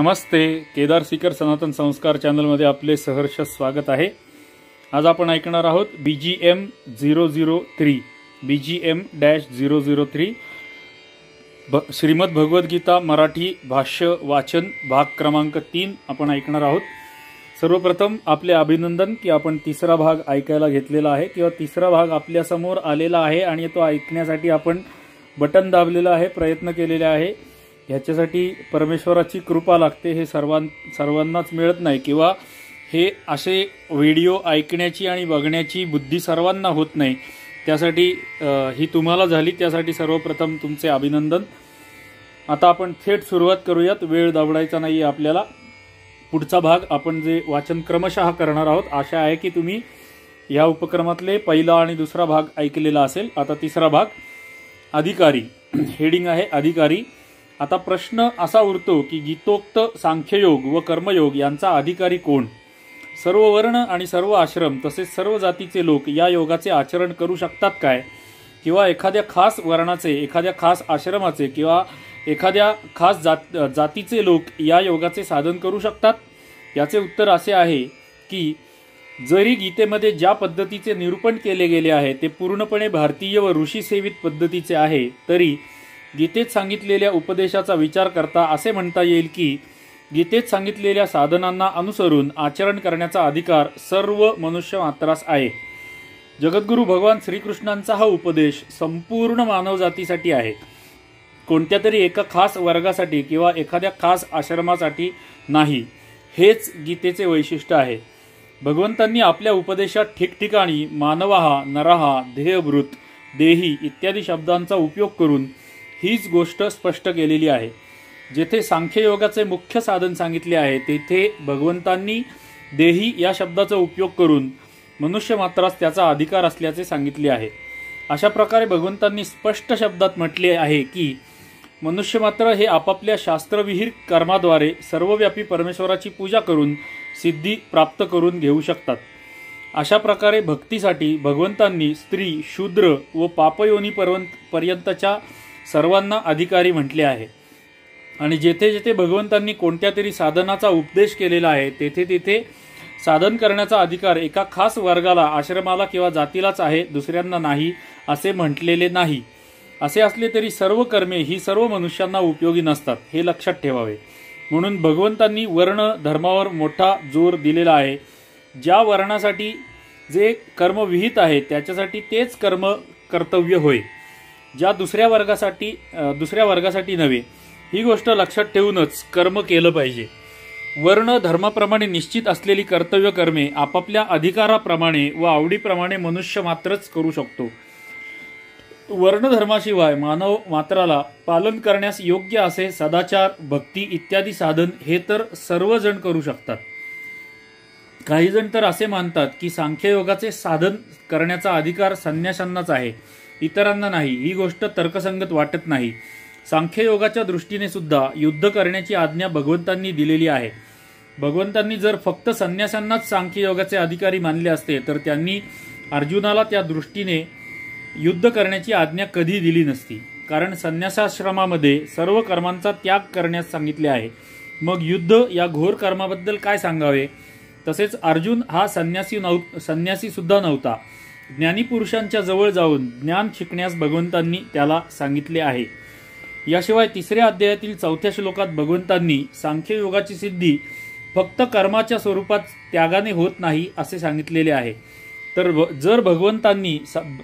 नमस्ते, केदार सीकर सनातन संस्कार चॅनलमध्ये आपले सहर्ष स्वागत आहे। आज आपण ऐकणार आहोत BGM 003 BGM-003 श्रीमद भगवद गीता मराठी भाष्य वाचन भाग क्रमांक 3 आपण ऐकणार आहोत। सर्वप्रथम आपले अभिनंदन की आपण तिसरा भाग ऐकायला घेतलेला आहे किंवा तिसरा भाग आपल्या समोर आलेला आहे आणि तो ऐकण्यासाठी आपण बटन दाबलेला आहे, प्रयत्न केलेले आहे। ह्याच्यासाठी परमेश्वराची कृपा लागते, हे सर्वांनाच मिळत नाही किंवा हे असे व्हिडिओ ऐकण्याची आणि बघण्याची बुद्धी सर्वांना होत नाही। त्यासाठी ही तुम्हाला झाली, त्यासाठी सर्वप्रथम तुमचे अभिनंदन। आता आपण थेट सुरुवात करूयात, वेळ दाबडायचा नाही आपल्याला। पुढचा भाग आपण जे वाचन क्रमशः करणार आहोत, आशा आहे की तुम्ही या उपक्रमातले पहिला आणि दुसरा भाग ऐकलेला असेल। आता तिसरा भाग अधिकारी, हेडिंग आहे अधिकारी। आता प्रश्न असा उरतो की गीतोक्त सांख्ययोग व कर्मयोग यांचा अधिकारी कोण? सर्व वर्ण आणि सर्व आश्रम तसेच सर्व जातीचे लोक या योगाचे आचरण करू शकतात काय? किंवा एखाद्या खास वर्णाचे, एखाद्या खास आश्रमाचे किंवा एखाद्या खास जातीचे लोक या योगाचे साधन करू शकतात? याचे उत्तर असे आहे की जरी गीतेमध्ये ज्या पद्धतीचे निरूपण केले गेले आहे ते पूर्णपणे भारतीय व ऋषी सेवित पद्धतीचे आहे, तरी गीतेत सांगितलेल्या उपदेशाचा विचार करता असे म्हणता येईल की गीतेत सांगितलेल्या साधनांना अनुसरून आचरण करण्याचा अधिकार सर्व मनुष्य मात्रास आहे। जगद्गुरु भगवान श्रीकृष्णांचा हा उपदेश संपूर्ण मानवजातीसाठी आहे, कोणत्या तरी एका खास वर्गासाठी किंवा एखाद्या खास आश्रमासाठी नाही। हेच गीतेचे वैशिष्ट्य आहे। भगवंतांनी आपल्या उपदेशात ठिकठिकाणी मानवहा, नरहा, देहभृत, देही इत्यादी शब्दांचा उपयोग करून हीच गोष्ट स्पष्ट केलेली आहे। जेथे सांख्ययोगाचे मुख्य साधन सांगितले आहे तेथे भगवंतांनी देही या शब्दाचा उपयोग करून मनुष्य मात्रास त्याचा अधिकार असल्याचे सांगितले आहे। अशा प्रकारे भगवंतांनी स्पष्ट शब्दात म्हटले आहे की मनुष्य मात्र हे आपापल्या शास्त्रविहीर कर्माद्वारे सर्वव्यापी परमेश्वराची पूजा करून सिद्धी प्राप्त करून घेऊ शकतात। अशा प्रकारे भक्तीसाठी भगवंतांनी स्त्री, शूद्र व पापयोनी पर्यंतच्या सर्वांना अधिकारी म्हटले आहे। आणि जेथे जेथे भगवंतांनी कोणत्या तरी साधनाचा उपदेश केलेला आहे तेथे तेथे साधन करण्याचा अधिकार एका खास वर्गाला, आश्रमाला किंवा जातीलाच आहे, दुसऱ्यांना नाही असे म्हटलेले नाही। असे असले तरी सर्व कर्मे ही सर्व मनुष्यांना उपयोगी नसतात, हे लक्षात ठेवावे। म्हणून भगवंतांनी वर्ण धर्मावर मोठा जोर दिलेला आहे। ज्या वर्णासाठी जे कर्म विहित आहे त्याच्यासाठी तेच कर्म कर्तव्य होय, ज्या दुसऱ्या वर्गासाठी नव्हे। ही गोष्ट लक्षात ठेवूनच कर्म केलं पाहिजे। वर्ण धर्माप्रमाणे निश्चित असलेली कर्तव्य कर्मे आपापल्या अधिकाराप्रमाणे व आवडीप्रमाणे मनुष्य मात्रच करू शकतो। वर्ण धर्माशिवाय मानव मात्राला पालन करण्यास योग्य असे सदाचार, भक्ती इत्यादी साधन हे तर सर्वजण करू शकतात। काही जण तर असे मानतात की सांख्ययोगाचे साधन करण्याचा अधिकार संन्याशांनाच आहे, इतरांना नाही। ही गोष्ट तर्कसंगत वाटत नाही। सांख्ययोगाच्या दृष्टीने सुद्धा युद्ध करण्याची आज्ञा भगवंतांनी दिलेली आहे। भगवंतांनी जर फक्त संन्याशांनाच सांख्ययोगाचे अधिकारी मानले असते तर त्यांनी अर्जुनाला त्या दृष्टीने युद्ध करण्याची आज्ञा कधी दिली नसती, कारण संन्यासाश्रमामध्ये सर्व कर्मांचा त्याग करण्यास सांगितले आहे। मग युद्ध या घोर कर्माबद्दल काय सांगावे? तसेच अर्जुन हा संन्यासी सुद्धा नव्हता। ज्ञानी पुरुषांच्या जवळ जाऊन ज्ञान शिकण्यास भगवंतांनी त्याला सांगितले आहे। याशिवाय तिसऱ्या अध्यायातील 4थ्या श्लोकात भगवंतांनी सांख्ययोगाची सिद्धी फक्त कर्माच्या स्वरूपात त्यागाने होत नाही असे सांगितलेले आहे। तर जर भगवंतांनी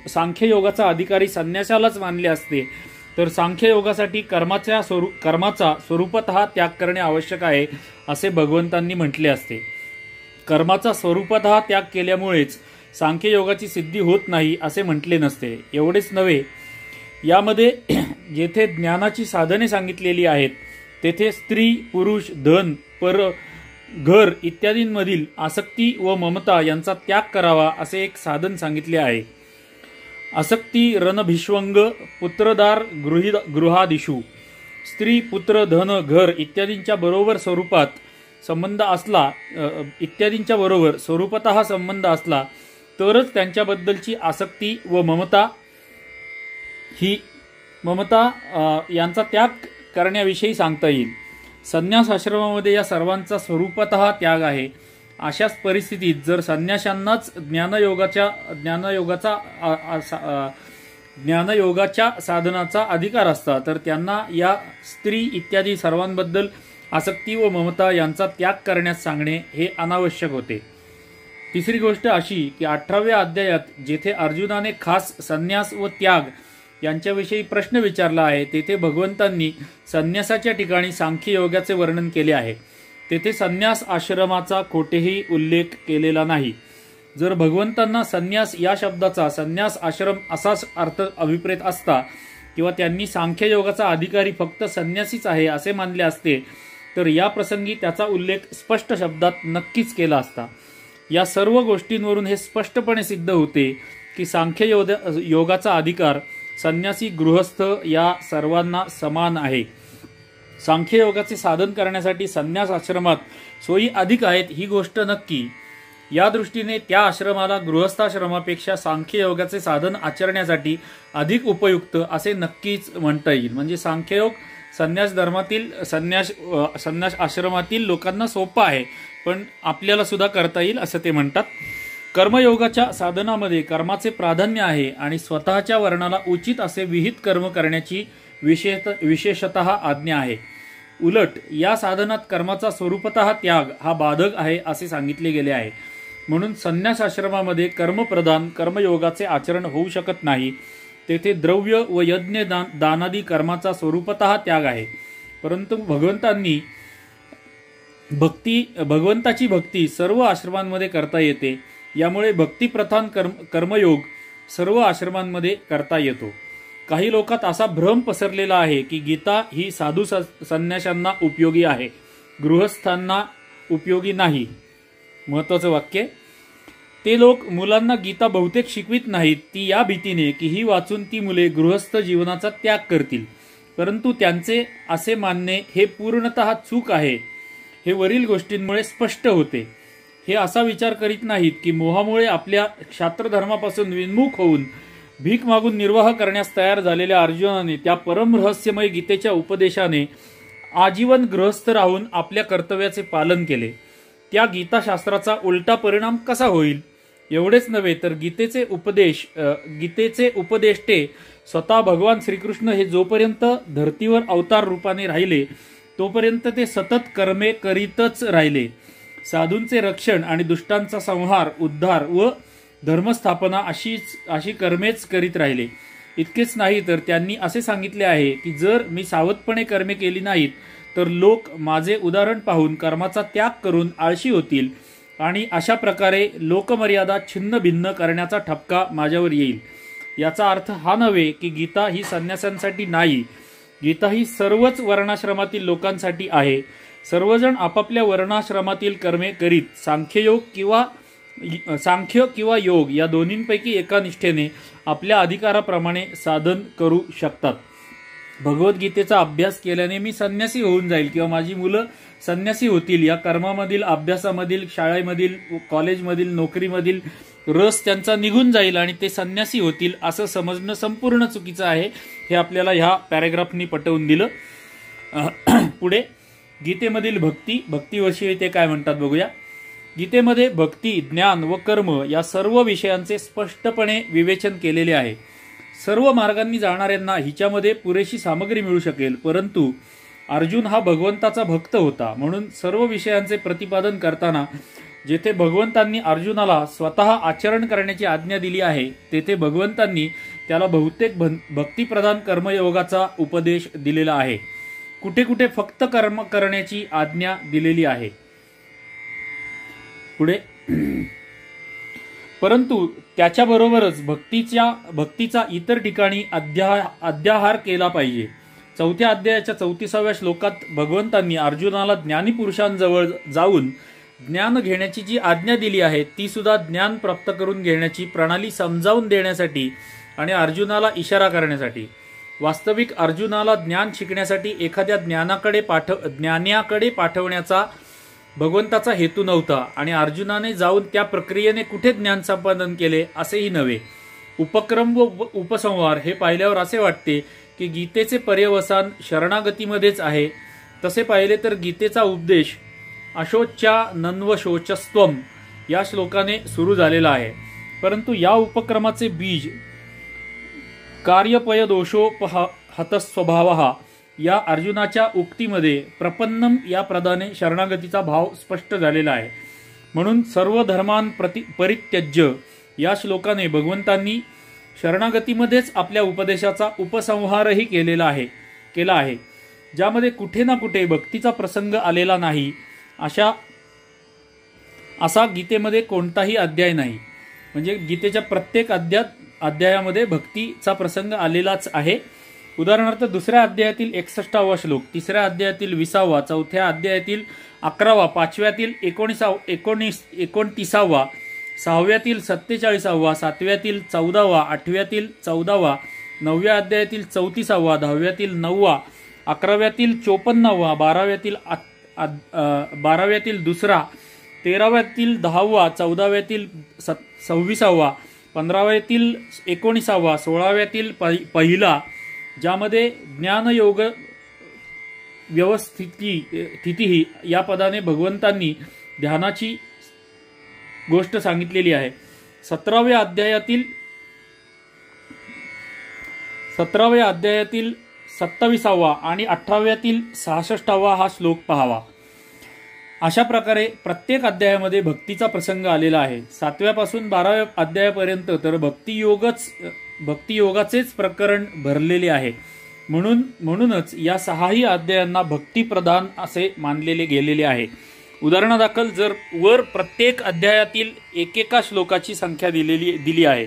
सांख्ययोगाचा अधिकारी संन्यासालाच मानले असते तर सांख्ययोगासाठी कर्माचा स्वरूपतः त्याग करणे आवश्यक आहे असे भगवंतांनी म्हटले असते। कर्माचा स्वरूपतः त्याग केल्यामुळेच सांख्ययोगाची सिद्धी होत नाही असे म्हटले नसते। एवढेच नव्हे, यामध्ये जेथे ज्ञानाची साधने सांगितलेली आहेत तेथे स्त्री, पुरुष, धन, पर, घर इत्यादींमधील आसक्ती व ममता यांचा त्याग करावा असे एक साधन सांगितले आहे। आसक्ती रणभिष्वंग पुत्रदार गृहादिषु, स्त्री, पुत्र, धन, घर इत्यादींच्या बरोबर स्वरूपतः संबंध असला तरच त्यांच्याबद्दलची आसक्ती व ममता यांचा त्याग करण्याविषयी सांगता येईल। संन्यास आश्रमामध्ये या सर्वांचा स्वरूपतः त्याग आहे. अशाच परिस्थितीत जर संन्याशांनाच ज्ञानयोगाच्या साधनाचा अधिकार असता तर त्यांना या स्त्री इत्यादी सर्वांबद्दल आसक्ती व ममता यांचा त्याग करण्यास सांगणे हे अनावश्यक होते. तिसरी गोष्ट अशी की 18व्या अध्यायात जेथे अर्जुनाने खास संन्यास व त्याग यांच्याविषयी प्रश्न विचारला आहे तेथे भगवंतांनी संन्यासाच्या ठिकाणी सांख्य योगाचे वर्णन केले आहे. तेथे संन्यास आश्रमाचा कोठेही उल्लेख केलेला नाही. जर भगवंतांना संन्यास या शब्दाचा संन्यास आश्रम असाच अर्थ अभिप्रेत असता किंवा त्यांनी सांख्य योगाचा अधिकारी फक्त संन्यासीच आहे असे मानले असते तर या प्रसंगी त्याचा उल्लेख स्पष्ट शब्दात नक्कीच केला असता. या सर्व गोष्टींवरून हे स्पष्टपणे सिद्ध होते की सांख्य योगाचा अधिकार संन्यासी गृहस्थ या सर्वांना समान आहे. सांख्य योगाचे साधन करण्यासाठी संन्यास आश्रमात सोयी अधिक आहेत ही गोष्ट नक्की. या दृष्टीने त्या आश्रमाला गृहस्थाश्रमापेक्षा सांख्य योगाचे साधन आचरण्यासाठी अधिक उपयुक्त असे नक्कीच म्हणता येईल. म्हणजे सांख्ययोग संन्यास धर्मातील संन्यास आश्रमातील लोकांना सोपा आहे पण आपल्याला सुद्धा करता येईल असं ते म्हणतात. कर्मयोगाच्या साधनामध्ये कर्माचे प्राधान्य आहे आणि स्वतःच्या वर्णाला उचित असे विहित कर्म करण्याची विशेषतः आज्ञा आहे. उलट या साधनात कर्माचा स्वरूपतः त्याग हा बाधक आहे असे सांगितले गेले आहे. म्हणून संन्यास आश्रमामध्ये कर्मप्रधान कर्मयोगाचे आचरण होऊ शकत नाही. तेथे द्रव्य व यज्ञ दानादी कर्माचा स्वरूपतः त्याग आहे. परंतु भगवंताची भक्ती सर्व आश्रमांमध्ये करता येते. यामुळे भक्तिप्रधान कर्मयोग सर्व आश्रमांमध्ये करता येतो. काही लोकात असा भ्रम पसरलेला आहे की गीता ही साधू संन्याशांना उपयोगी आहे, गृहस्थांना उपयोगी नाही. महत्वाचं वाक्य. ते लोक मुलांना गीता बहुतेक शिकवित नाहीत ती या भीतीने की ही वाचून ती मुले गृहस्थ जीवनाचा त्याग करतील. परंतु त्यांचे असे मानणे हे पूर्णतः चूक आहे. हे वरील गोष्टींमुळे स्पष्ट होते. हे असा विचार करीत नाहीत की मोहामुळे आपल्या क्षात्रधर्मापासून विन्मुख होऊन भीक मागून निर्वाह करण्यास तयार झालेल्या अर्जुनाने त्या परम रहस्यमय गीतेच्या उपदेशाने आजीवन गृहस्थ राहून आपल्या कर्तव्याचे पालन केले. त्या गीताशास्त्राचा उलटा परिणाम कसा होईल? एवढेच नव्हे तर गीतेचे उपदेष्टे स्वतः भगवान श्रीकृष्ण हे जोपर्यंत धर्तीवर अवतार रूपाने राहिले तोपर्यंत ते सतत कर्मे करीतच राहिले. साधूंचे रक्षण आणि दुष्टांचा संहार, उद्धार व धर्मस्थापना अशी कर्मेच करीत राहिले. इतकेच नाही तर त्यांनी असे सांगितले आहे की जर मी सावधपणे कर्मे केली नाहीत तर लोक माझे उदाहरण पाहून कर्माचा त्याग करून आळशी होतील आणि अशा प्रकारे लोकमर्यादा छिन्न भिन्न करण्याचा ठपका माझ्यावर येईल. याचा अर्थ हा नव्हे की गीता ही संन्यासांसाठी नाही. गीता ही सर्वच वर्णाश्रमातील लोकांसाठी आहे. सर्वजण आपापल्या वर्णाश्रमातील कर्मे करीत सांख्य किंवा योग या दोन्हींपैकी एका निष्ठेने आपल्या अधिकाराप्रमाणे साधन करू शकतात. भगवद्गीतेचा अभ्यास केल्याने मी संन्यासी होऊन जाईल किंवा माझी मुलं संन्यासी होतील या कर्मामधील, अभ्यासामधील, शाळेमधील, कॉलेजमधील, नोकरीमधील रस त्यांचा निघून जाईल आणि ते संन्यासी होतील असं समजणं संपूर्ण चुकीचं आहे. हे आपल्याला ह्या पॅरेग्राफनी पटवून दिलं. पुढे गीतेमधील भक्तीविषयी ते काय म्हणतात बघूया. गीतेमध्ये भक्ती, ज्ञान व कर्म या सर्व विषयांचे स्पष्टपणे विवेचन केलेले आहे. सर्व मार्गांनी जाणाऱ्यांना हिच्यामध्ये पुरेशी सामग्री मिळू शकेल. परंतु अर्जुन हा भगवंताचा भक्त होता म्हणून सर्व विषयांचे प्रतिपादन करताना जेथे भगवंतांनी अर्जुनाला स्वतः आचरण करण्याची आज्ञा दिली आहे तेथे भगवंतांनी त्याला बहुतेक भक्तिप्रधान कर्मयोगाचा उपदेश दिलेला आहे. कुठे कुठे फक्त कर्म करण्याची आज्ञा दिलेली आहे. पुढे परंतु त्याच्याबरोबरच भक्तीचा इतर ठिकाणी अध्याहार केला पाहिजे. 4थ्या अध्यायाच्या 34व्या श्लोकात भगवंतांनी अर्जुनाला ज्ञानी पुरुषांजवळ जाऊन ज्ञान घेण्याची जी आज्ञा दिली आहे ती सुद्धा ज्ञान प्राप्त करून घेण्याची प्रणाली समजावून देण्यासाठी आणि अर्जुनाला इशारा करण्यासाठी. वास्तविक अर्जुनाला ज्ञान शिकण्यासाठी एखाद्या ज्ञान्याकडे पाठवण्याचा भगवंताचा हेतू नव्हता आणि अर्जुनाने जाऊन त्या प्रक्रियेने कुठे ज्ञान संपादन केले असेही नव्हे. उपक्रम व उपसंहार हे पाहिल्यावर असे वाटते की गीतेचे पर्यवसान शरणागतीमध्येच आहे. तसे पाहिले तर गीतेचा उपदेश अशोच्या नन्वशोचस्त्वम या श्लोकाने सुरू झालेला आहे, परंतु या उपक्रमाचे बीज कार्यपय दोषोपहतस्वभावः या अर्जुनाच्या उक्तीमध्ये प्रपन्नम या पदाने शरणागतीचा भाव स्पष्ट झालेला आहे. म्हणून सर्व धर्मान परित्यज्य या श्लोकाने भगवंतांनी शरणागतीमध्येच आपल्या उपदेशाचा उपसंहारही केला आहे, ज्यामध्ये कुठे ना कुठे भक्तीचा प्रसंग आलेला नाही असा गीतेमध्ये कोणताही अध्याय नाही. म्हणजे गीतेच्या प्रत्येक अध्यायामध्ये भक्तीचा प्रसंग आलेलाच आहे. उदाहरणार्थ दुसऱ्या अध्यायातील 61वा श्लोक, तिसऱ्या अध्यायातील 20वा, चौथ्या अध्यायातील 11वा, पाचव्यातील 29वा, सहाव्यातील 47वा, सातव्यातील 14वा, आठव्यातील 14वा, 9व्या अध्यायातील 34वा, 10व्यातील 9वा, 11व्यातील 54वा, 12व्यातील दुसरा, 13व्यातील 10वा, 14व्यातील 26वा, 15व्यातील 19वा, 16व्यातील पहिला, ज्यामध्ये ज्ञानयोग व्यवस्थिती या पदाने भगवंतांनी ध्यानाची गोष्ट सांगितलेली आहे. 17व्या अध्यायातील 27वा आणि 18व्यातील 66वा हा श्लोक पहावा. अशा प्रकारे प्रत्येक अध्यायामध्ये भक्तीचा प्रसंग आलेला आहे. 7व्यापासून 12व्या अध्यायापर्यंत तर भक्तियोगाचेच प्रकरण भरलेले आहे. म्हणूनच या 6ही अध्यायांना भक्तिप्रधान असे मानलेले गेलेले आहे. उदाहरणादाखल जर वर प्रत्येक अध्यायातील एकेका श्लोकाची संख्या दिली आहे,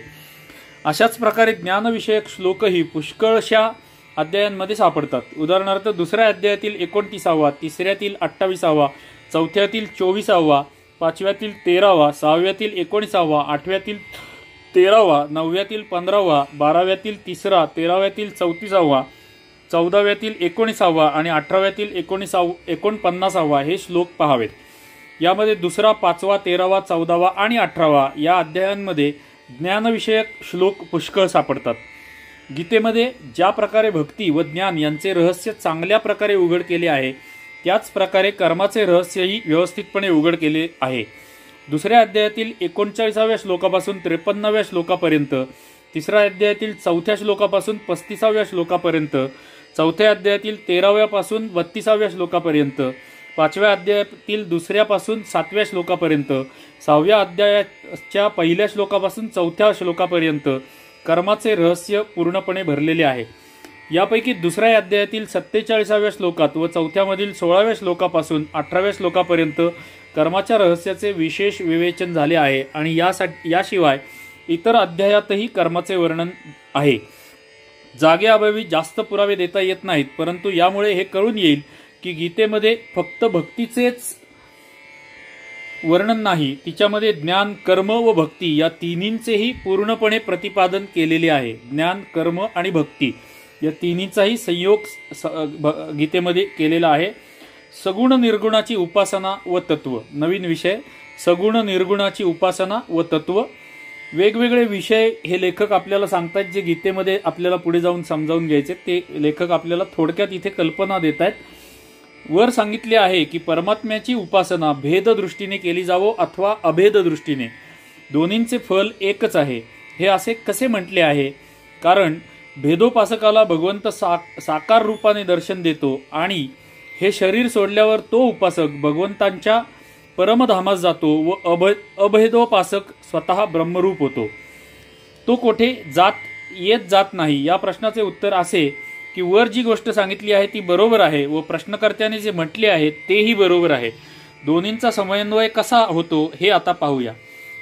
अशाच प्रकारे ज्ञानविषयक श्लोकही पुष्कळशा अध्यायांमध्ये सापडतात. उदाहरणार्थ दुसऱ्या अध्यायातील 29वा, तिसऱ्यातील 28वा, चौथ्यातील 24वा, पाचव्यातील 13वा, सहाव्यातील 19वा, आठव्यातील 13वा, 9व्यातील 15वा, 12व्यातील 3रा, 13व्यातील 34वा, 14व्यातील 19वा आणि 18व्यातील 49वा हे श्लोक पहावेत. यामध्ये दुसरा, 5वा, 13वा, 14वा आणि 18वा या अध्यायांमध्ये ज्ञानविषयक श्लोक पुष्कळ सापडतात. गीतेमध्ये ज्या प्रकारे भक्ती व ज्ञान यांचे रहस्य चांगल्या प्रकारे उघड केले आहे, त्याच प्रकारे कर्माचे रहस्यही व्यवस्थितपणे उघड केले आहे. दुसऱ्या अध्यायातील 39व्या श्लोकापासून 53व्या श्लोकापर्यंत, तिसऱ्या अध्यायातील 4थ्या श्लोकापासून 35व्या श्लोकापर्यंत, चौथ्या अध्यायातील 13व्यापासून 32व्या श्लोकापर्यंत, 5व्या अध्यायातील 2ऱ्यापासून 7व्या श्लोकापर्यंत, 6व्या अध्यायाच्या पहिल्या श्लोकापासून 4थ्या श्लोकापर्यंत कर्माचे रहस्य पूर्णपणे भरलेले आहे. यापैकी दुसऱ्या अध्यायातील 47व्या श्लोकात व चौथ्यामधील 16व्या श्लोकापासून 18व्या श्लोकापर्यंत कर्माच्या रहस्याचे विशेष विवेचन झाले आहे आणि याशिवाय इतर अध्यायातही कर्माचे वर्णन आहे. जागेअभावी जास्त पुरावे देता येत नाहीत, परंतु यामुळे हे कळून येईल की गीतेमध्ये फक्त भक्तीचेच वर्णन नाही, तिच्यामध्ये ज्ञान, कर्म व भक्ती या तिन्हींचेही पूर्णपणे प्रतिपादन केलेले आहे. ज्ञान, कर्म आणि भक्ती या तिन्हीचाही संयोग गीतेमध्ये केलेला आहे. सगुण निर्गुणाची उपासना व तत्व, नवीन विषय, सगुण निर्गुणाची उपासना व तत्व. वेगवेगळे विषय हे लेखक आपल्याला सांगतात, जे गीतेमध्ये आपल्याला पुढे जाऊन समजावून घ्यायचे. ते लेखक आपल्याला थोडक्यात इथे कल्पना देत आहेत. वर सांगितले आहे की परमात्म्याची उपासना भेद दृष्टीने केली जावो अथवा अभेद दृष्टीने, दोन्हींचे फल एकच आहे. हे असे कसे म्हटले आहे? कारण भेदोपासकाला भगवंत साकार रूपाने दर्शन देतो आणि हे शरीर सोडल्यावर तो उपासक भगवंतांच्या परमधामास जातो व अभेदोपासक स्वतः ब्रह्मरूप होतो. तो कोठे येत जात नाही. या प्रश्नाचे उत्तर असे की वर जी गोष्ट सांगितली आहे ती बरोबर आहे व प्रश्नकर्त्याने जे म्हटले आहे तेही बरोबर आहे. दोन्हींचा समन्वय कसा होतो हे आता पाहूया.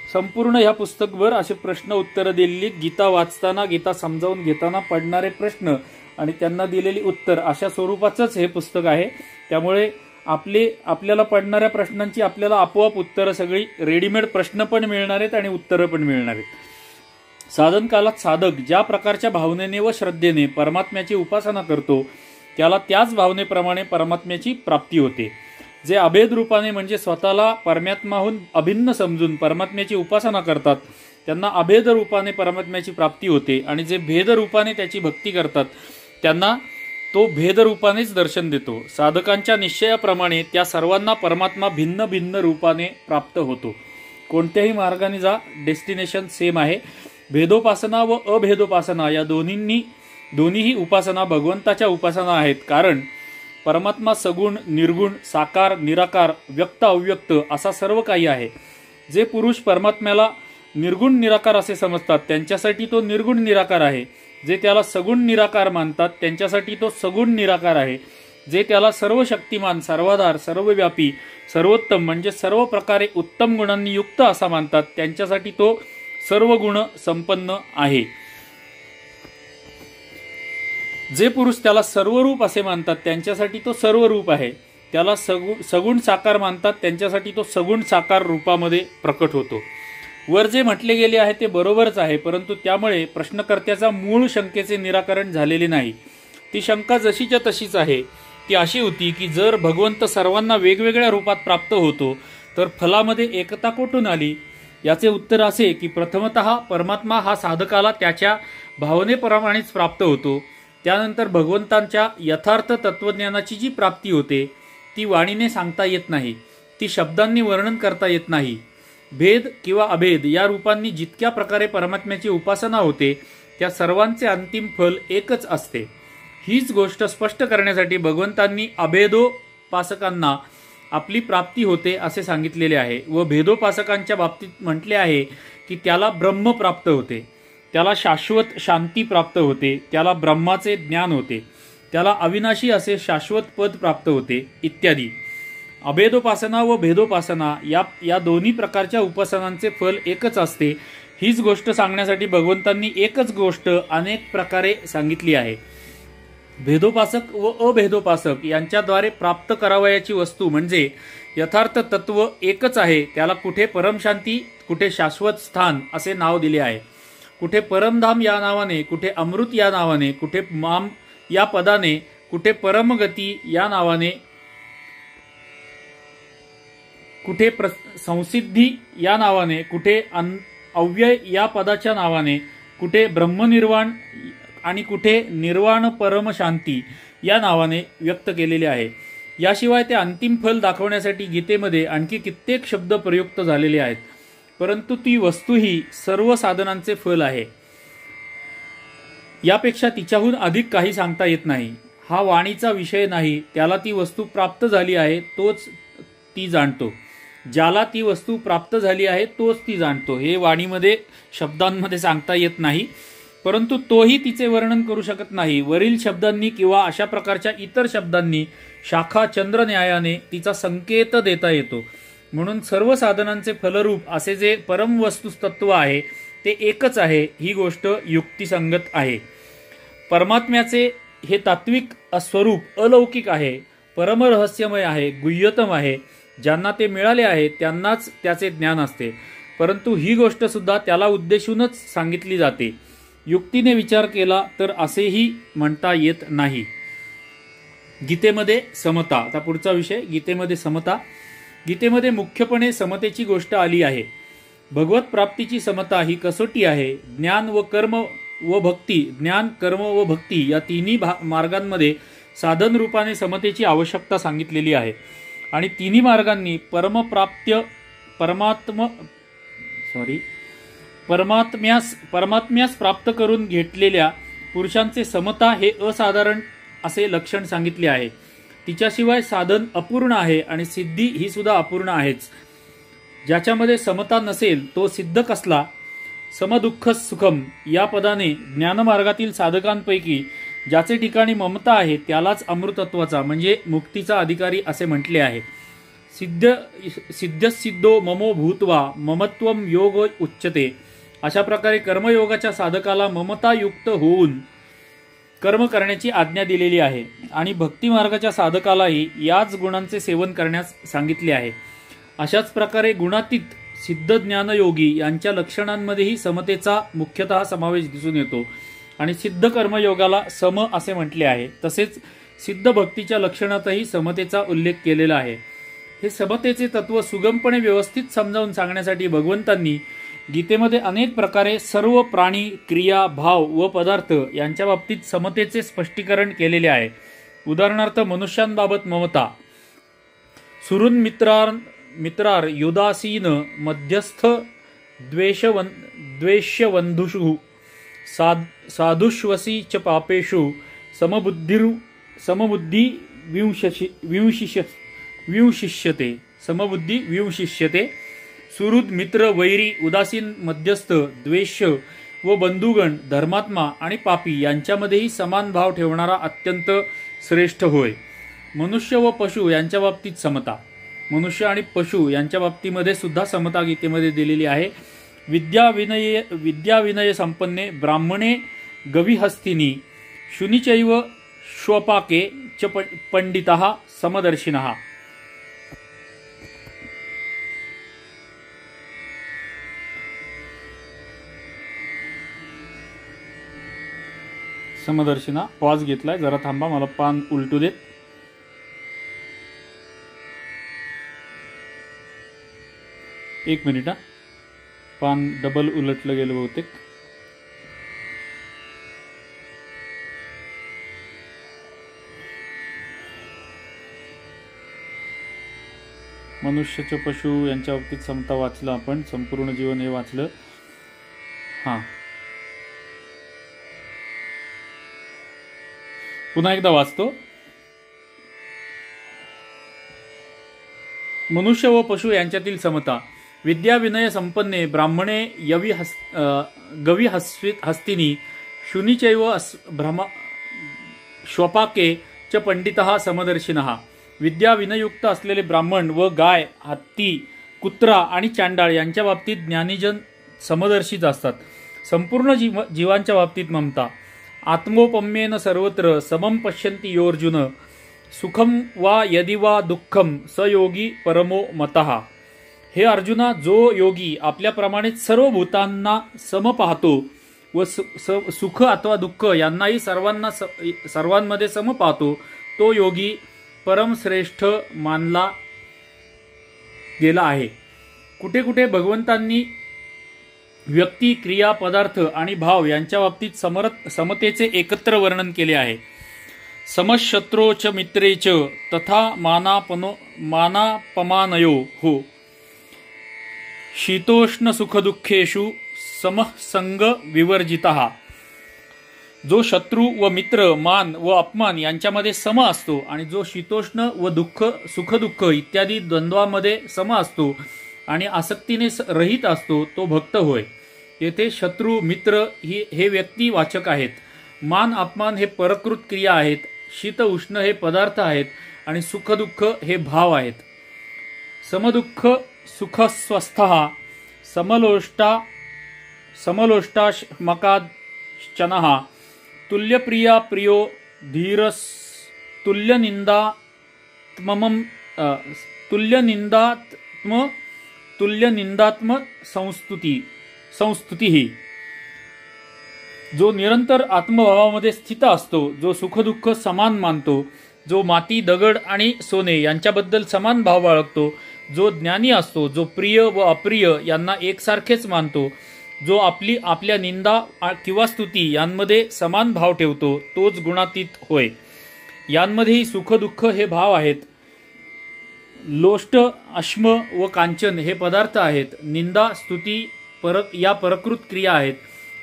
संपूर्ण ह्या पुस्तकभर असे प्रश्न उत्तरं दिलेली, गीता वाचताना, गीता समजावून घेताना पडणारे प्रश्न आणि त्यांना दिलेली उत्तर अशा स्वरूपाचंच हे पुस्तक आहे. त्यामुळे आपल्याला पडणाऱ्या प्रश्नांची आपल्याला आपोआप उत्तरं सगळी रेडीमेड प्रश्न पण मिळणार आहेत आणि उत्तरं पण मिळणार आहेत. साधन कालात साधक ज्या प्रकारच्या भावनेने व श्रद्धेने परमात्म्याची उपासना करतो, त्याला त्याच भावनेप्रमाणे परमात्म्याची प्राप्ती होते. जे अभेद रूपाने म्हणजे स्वतःला परमात्म्याहून अभिन्न समजून परमात्म्याची उपासना करतात, त्यांना अभेद रूपाने परमात्म्याची प्राप्ती होते. आणि जे भेद रूपाने त्याची भक्ती करतात, त्यांना तो भेदरूपानेच दर्शन देतो। साधकांच्या निश्चयाप्रमाणे त्या सर्वांना परमात्मा भिन्न भिन्न रूपाने प्राप्त होतो। कोणत्याही मार्गाने जा, डेस्टिनेशन सेम आहे। भेदोपासना व अभेदोपासना या दोन्हीही उपासना भगवंताच्या उपासना आहेत, कारण परमात्मा सगुण, निर्गुण, साकार, निराकार, व्यक्त, अव्यक्त असा सर्व काही आहे। जे पुरुष परमात्म्याला निर्गुण निराकार असे समजतात त्यांच्यासाठी तो निर्गुण निराकार आहे। जे त्याला सगुण निराकार मानतात त्यांच्यासाठी तो सगुण निराकार आहे। जे त्याला सर्व शक्तिमान, सर्वाधार, सर्वव्यापी, सर्वोत्तम म्हणजे सर्व प्रकारे उत्तम गुणांनी युक्त असा मानतात त्यांच्यासाठी तो सर्व गुण संपन्न आहे। जे पुरुष त्याला सर्वरूप असे मानतात त्यांच्यासाठी तो सर्वरूप आहे। त्याला सगुण साकार मानतात त्यांच्यासाठी तो सगुण साकार रूपामध्ये प्रकट होतो। वर जे म्हटले गेले आहे ते बरोबरच आहे, परंतु त्यामुळे प्रश्नकर्त्याचा मूळ शंकेचे निराकरण झालेले नाही। ती शंका जशीच्या तशीच आहे। ती अशी होती की जर भगवंत सर्वांना वेगवेगळ्या रूपात प्राप्त होतो तर फलामध्ये एकता कुठून आली? याचे उत्तर असे की प्रथमतः परमात्मा हा साधकाला त्याच्या भावनेप्रमाणेच प्राप्त होतो। त्यानंतर भगवंतांच्या यथार्थ तत्वज्ञानाची जी प्राप्ती होते ती वाणीने सांगता येत नाही, ती शब्दांनी वर्णन करता येत नाही। भेद किंवा अभेद या रूपांनी जितक्या प्रकारे परमात्म्याची उपासना होते त्या सर्वांचे अंतिम फल एकच असते। हीच गोष्ट स्पष्ट करण्यासाठी भगवंतांनी अभेदोपासकांना आपली प्राप्ती होते असे सांगितलेले आहे व भेदोपासकांच्या बाबतीत म्हटले आहे की त्याला ब्रह्म प्राप्त होते, त्याला शाश्वत शांती प्राप्त होते, त्याला ब्रह्माचे ज्ञान होते, त्याला अविनाशी असे शाश्वत पद प्राप्त होते इत्यादी। अभेदोपासना व भेदोपासना या दोन्ही प्रकारच्या उपासनांचे फल एकच असते। हीच गोष्ट सांगण्यासाठी भगवंतांनी एकच गोष्ट अनेक प्रकारे सांगितली आहे। भेदोपासक व अभेदोपासक यांच्याद्वारे प्राप्त करावयाची वस्तू म्हणजे यथार्थ तत्व एकच आहे। त्याला कुठे परमशांती, कुठे शाश्वत स्थान असे नाव दिले आहे, कुठे परमधाम या नावाने, कुठे अमृत या नावाने, कुठे माम या पदाने, कुठे परमगती या नावाने, कुठे संसिद्धी या नावाने, कुठे अव्यय या पदाच्या नावाने, कुठे ब्रह्मनिर्वाण आणि कुठे निर्वाण परमशांती या नावाने व्यक्त केलेले आहे। याशिवाय ते अंतिम फल दाखवण्यासाठी गीतेमध्ये आणखी कित्येक शब्द प्रयुक्त झालेले आहेत, परंतु ती वस्तू ही सर्व साधनांचे फल आहे। यापेक्षा तिच्याहून अधिक काही सांगता येत नाही। हा वाणीचा विषय नाही, त्याला ती वस्तू प्राप्त झाली आहे तोच ती जाणतो, ज्याला ती वस्तू प्राप्त झाली आहे तोच ती जाणतो। हे वाणीमध्ये शब्दांमध्ये सांगता येत नाही, परंतु तोही तिचे वर्णन करू शकत नाही। वरील शब्दांनी किंवा अशा प्रकारच्या इतर शब्दांनी शाखा चंद्र न्यायाने तिचा संकेत देता येतो। म्हणून सर्व साधनांचे फलरूप असे जे परम वस्तुतत्व आहे ते एकच आहे, ही गोष्ट युक्तिसंगत आहे। परमात्म्याचे हे तात्विक स्वरूप अलौकिक आहे, परमरहस्यमय आहे, गुह्यतम आहे। ज्यांना ते मिळाले आहे त्यांनाच त्याचे ज्ञान असते, परंतु ही गोष्ट सुद्धा त्याला उद्देशूनच सांगितली जाते। युक्तीने विचार केला तर असेही म्हणता येत नाही। गीतेमध्ये समता, आता पुढचा विषय गीतेमध्ये समता। गीतेमध्ये मुख्यपणे समतेची गोष्ट आली आहे। भगवत प्राप्तीची समता ही कसोटी आहे। ज्ञान व कर्म व भक्ती, ज्ञान, कर्म व भक्ती या तिन्ही मार्गांमध्ये साधन रूपाने समतेची आवश्यकता सांगितलेली आहे आणि तिन्ही मार्गांनी परमात्म्यास प्राप्त करून घेतलेल्या पुरुषांचे समता हे असाधारण असे लक्षण सांगितले आहे। तिच्याशिवाय साधन अपूर्ण आहे आणि सिद्धी ही सुद्धा अपूर्ण आहेच। ज्याच्यामध्ये समता नसेल तो सिद्ध कसला? समदुःख सुखम या पदाने ज्ञानमार्गातील साधकांपैकी ज्याचे ठिकाणी ममता आहे त्यालाच अमृतत्वाचा म्हणजे मुक्तीचा अधिकारी असे म्हटले आहे। सिद्धो ममो भूत्वा ममत्वम योग उच्यते। अशा प्रकारे कर्मयोगाच्या साधकाला ममतायुक्त होऊन कर्म करण्याची आज्ञा दिलेली आहे आणि भक्ती मार्गाच्या साधकालाही याच गुणांचे सेवन करण्यास सांगितले आहे। अशाच प्रकारे गुणातीत सिद्ध ज्ञानयोगी यांच्या लक्षणांमध्येही समतेचा मुख्यतः समावेश दिसून येतो आणि सिद्ध कर्मयोगाला सम असे म्हटले आहे। तसेच सिद्ध भक्तीच्या लक्षणातही समतेचा उल्लेख केलेला आहे। हे समतेचे तत्व सुगमपणे व्यवस्थित समजावून सांगण्यासाठी भगवंतांनी गीतेमध्ये अनेक प्रकारे सर्व प्राणी, क्रिया, भाव व पदार्थ यांच्या बाबतीत समतेचे स्पष्टीकरण केलेले आहे। उदाहरणार्थ मनुष्यांबाबत ममता, सुहृद मित्रार युदासीन मध्यस्थ द्वेष्यवंधुषु साधुष्वसी च पापेषु समबुद्धि विंशिष्यते. सुहृद मित्र वैरी उदासीन मध्यस्थ द्वेष्य व बंधुगण धर्मात्मा आणि पापी यांच्यामध्येही समान भाव ठेवणारा अत्यंत श्रेष्ठ होय. मनुष्य व पशु यांच्या बाबतीत समता, मनुष्य आणि पशु यांच्या बाबतीमध्ये सुद्धा समता गीतेमध्ये दिलेली आहे. विद्या विनय संपन्ने ब्राह्मणे गविहस्तिनी शुनिचैव श्वपाके च पंडितः समदर्शिनः. समदर्शिना पॉज घेतलाय, जरा थांबा, मला पान उलटू देत. एक मिनिट हा, पान डबल उलटलं गेलं बहुतेक. मनुष्याचे पशु यांच्या बाबतीत समता वाचलं आपण, संपूर्ण जीवन हे वाचलं. हां, पुन्हा एकदा वाचतो. मनुष्य व पशु यांच्यातील समता. विद्या विनय संपन्ने ब्राह्मणे गवी हस्तिनी शुनिचैव श्वपाके च पंडितः समदर्शिनः. विद्या विनयुक्त असलेले ब्राह्मण व गाय, हत्ती, कुत्रा आणि चांडाळ यांच्या बाबतीत ज्ञानीजन समदर्शीच असतात. संपूर्ण जीवांच्या बाबतीत ममता. आत्मोपम्येन सर्वत्र समम पश्यन्ति योर्जुन सुखम वा यदि वा दुःखम स योगी परमो मतः. हे अर्जुना, जो योगी आपल्याप्रमाणेच सर्व भूतांना सम पाहतो व सुख अथवा दुःख यांनाही सर्वांमध्ये सम पाहतो, तो योगी परमश्रेष्ठ मानला गेला आहे. कुठे कुठे भगवंतांनी व्यक्ती, क्रिया, पदार्थ आणि भाव यांच्या बाबतीत समतेचे एकत्र वर्णन केले आहे. समशत्रो च मित्रे च तथा मानापमानयो हो शीतोष्ण सुखदुःखेषु समसंग विवर्जितः. जो शत्रू व मित्र, मान व अपमान यांच्यामध्ये सम असतो आणि जो शीतोष्ण व सुखदुःख इत्यादी द्वंद्वामध्ये सम असतो आणि आसक्तीने रहित असतो, तो भक्त होय. येथे शत्रू, मित्र हे व्यक्तिवाचक आहेत. मान अपमान हे परकृत क्रिया आहेत. शीत उष्ण हे पदार्थ आहेत आणि सुखदुःख हे भाव आहेत. समदुःख सुखस्वस्थः समलोष्टाश्मकाश्चनः तुल्यप्रिया प्रियो धीरस् तुल्यनिंदात्म संस्तुती ही. जो निरंतर आत्मभावामध्ये स्थित असतो, जो सुखदुःख समान मानतो, जो माती, दगड आणि सोने यांच्याबद्दल समान भाव बाळगतो, जो ज्ञानी असतो, जो प्रिय व अप्रिय यांना एकसारखेच मानतो, जो आपल्या निंदा किंवा स्तुती यांमध्ये समान भाव ठेवतो, तोच गुणातीत होय. यांमध्येही सुखदुःख हे भाव आहेत. लोष्ट, अश्म व कांचन हे पदार्थ आहेत. निंदा, स्तुती या परकृत क्रिया आहेत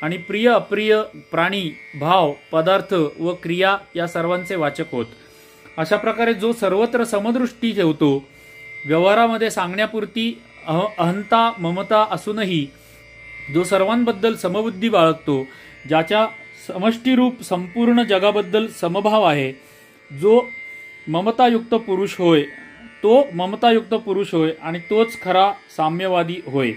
आणि प्रिय अप्रिय प्राणी, भाव, पदार्थ व क्रिया या सर्वांचे वाचक होत. अशा प्रकारे जो सर्वत्र समदृष्टी ठेवतो, व्यवहारामध्ये सांगण्यापुरती अहंता, ममता असूनही जो सर्वांबद्दल समबुद्धी बाळगतो, ज्याच्या समष्टीरूप संपूर्ण जगाबद्दल समभाव आहे, जो ममतायुक्त पुरुष होय, तो ममतायुक्त पुरुष होय आणि तोच खरा साम्यवादी होय.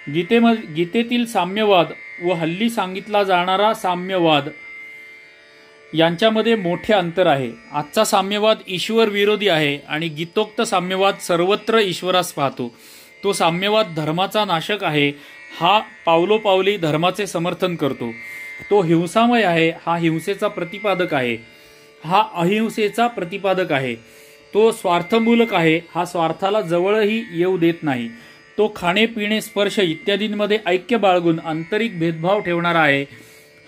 गीतेतील साम्यवाद व हल्ली सांगितला जाणारा साम्यवाद यांच्यामध्ये मोठे अंतर आहे. आजचा साम्यवाद ईश्वर विरोधी आहे आणि गीतोक्त साम्यवाद सर्वत्र ईश्वरास पाहतो. तो साम्यवाद धर्माचा नाशक आहे, हा पावलोपावली धर्माचे समर्थन करतो. तो हिंसामय आहे, हा हिंसेचा प्रतिपादक आहे, हा अहिंसेचा प्रतिपादक आहे. तो स्वार्थमूलक आहे, हा स्वार्थाला जवळही येऊ देत नाही. तो खाणे, पिणे, स्पर्श इत्यादींमध्ये ऐक्य बाळगून आंतरिक भेदभाव ठेवणारा आहे,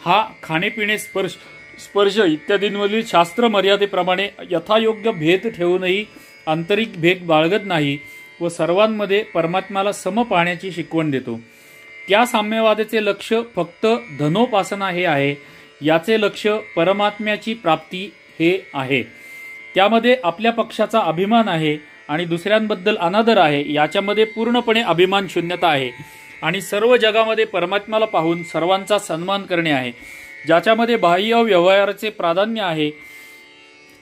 हा खाणे, पिणे, स्पर्श स्पर्श इत्यादींवरील शास्त्र मर्यादेप्रमाणे यथायोग्य भेद ठेवूनही आंतरिक भेद बाळगत नाही व सर्वांमध्ये परमात्म्याला सम पाहण्याची शिकवण देतो. त्या साम्यवादाचे लक्ष फक्त धनोपासना हे आहे. याचे लक्ष परमात्म्याची प्राप्ती हे आहे. त्यामध्ये आपल्या पक्षाचा अभिमान आहे आणि दुसऱ्यांबद्दल अनादर आहे. याच्यामध्ये पूर्णपणे अभिमान शून्यता आहे आणि सर्व जगामध्ये परमात्म्याला पाहून सर्वांचा सन्मान करणे आहे. ज्याच्यामध्ये बाह्य व्यवहाराचे प्राधान्य आहे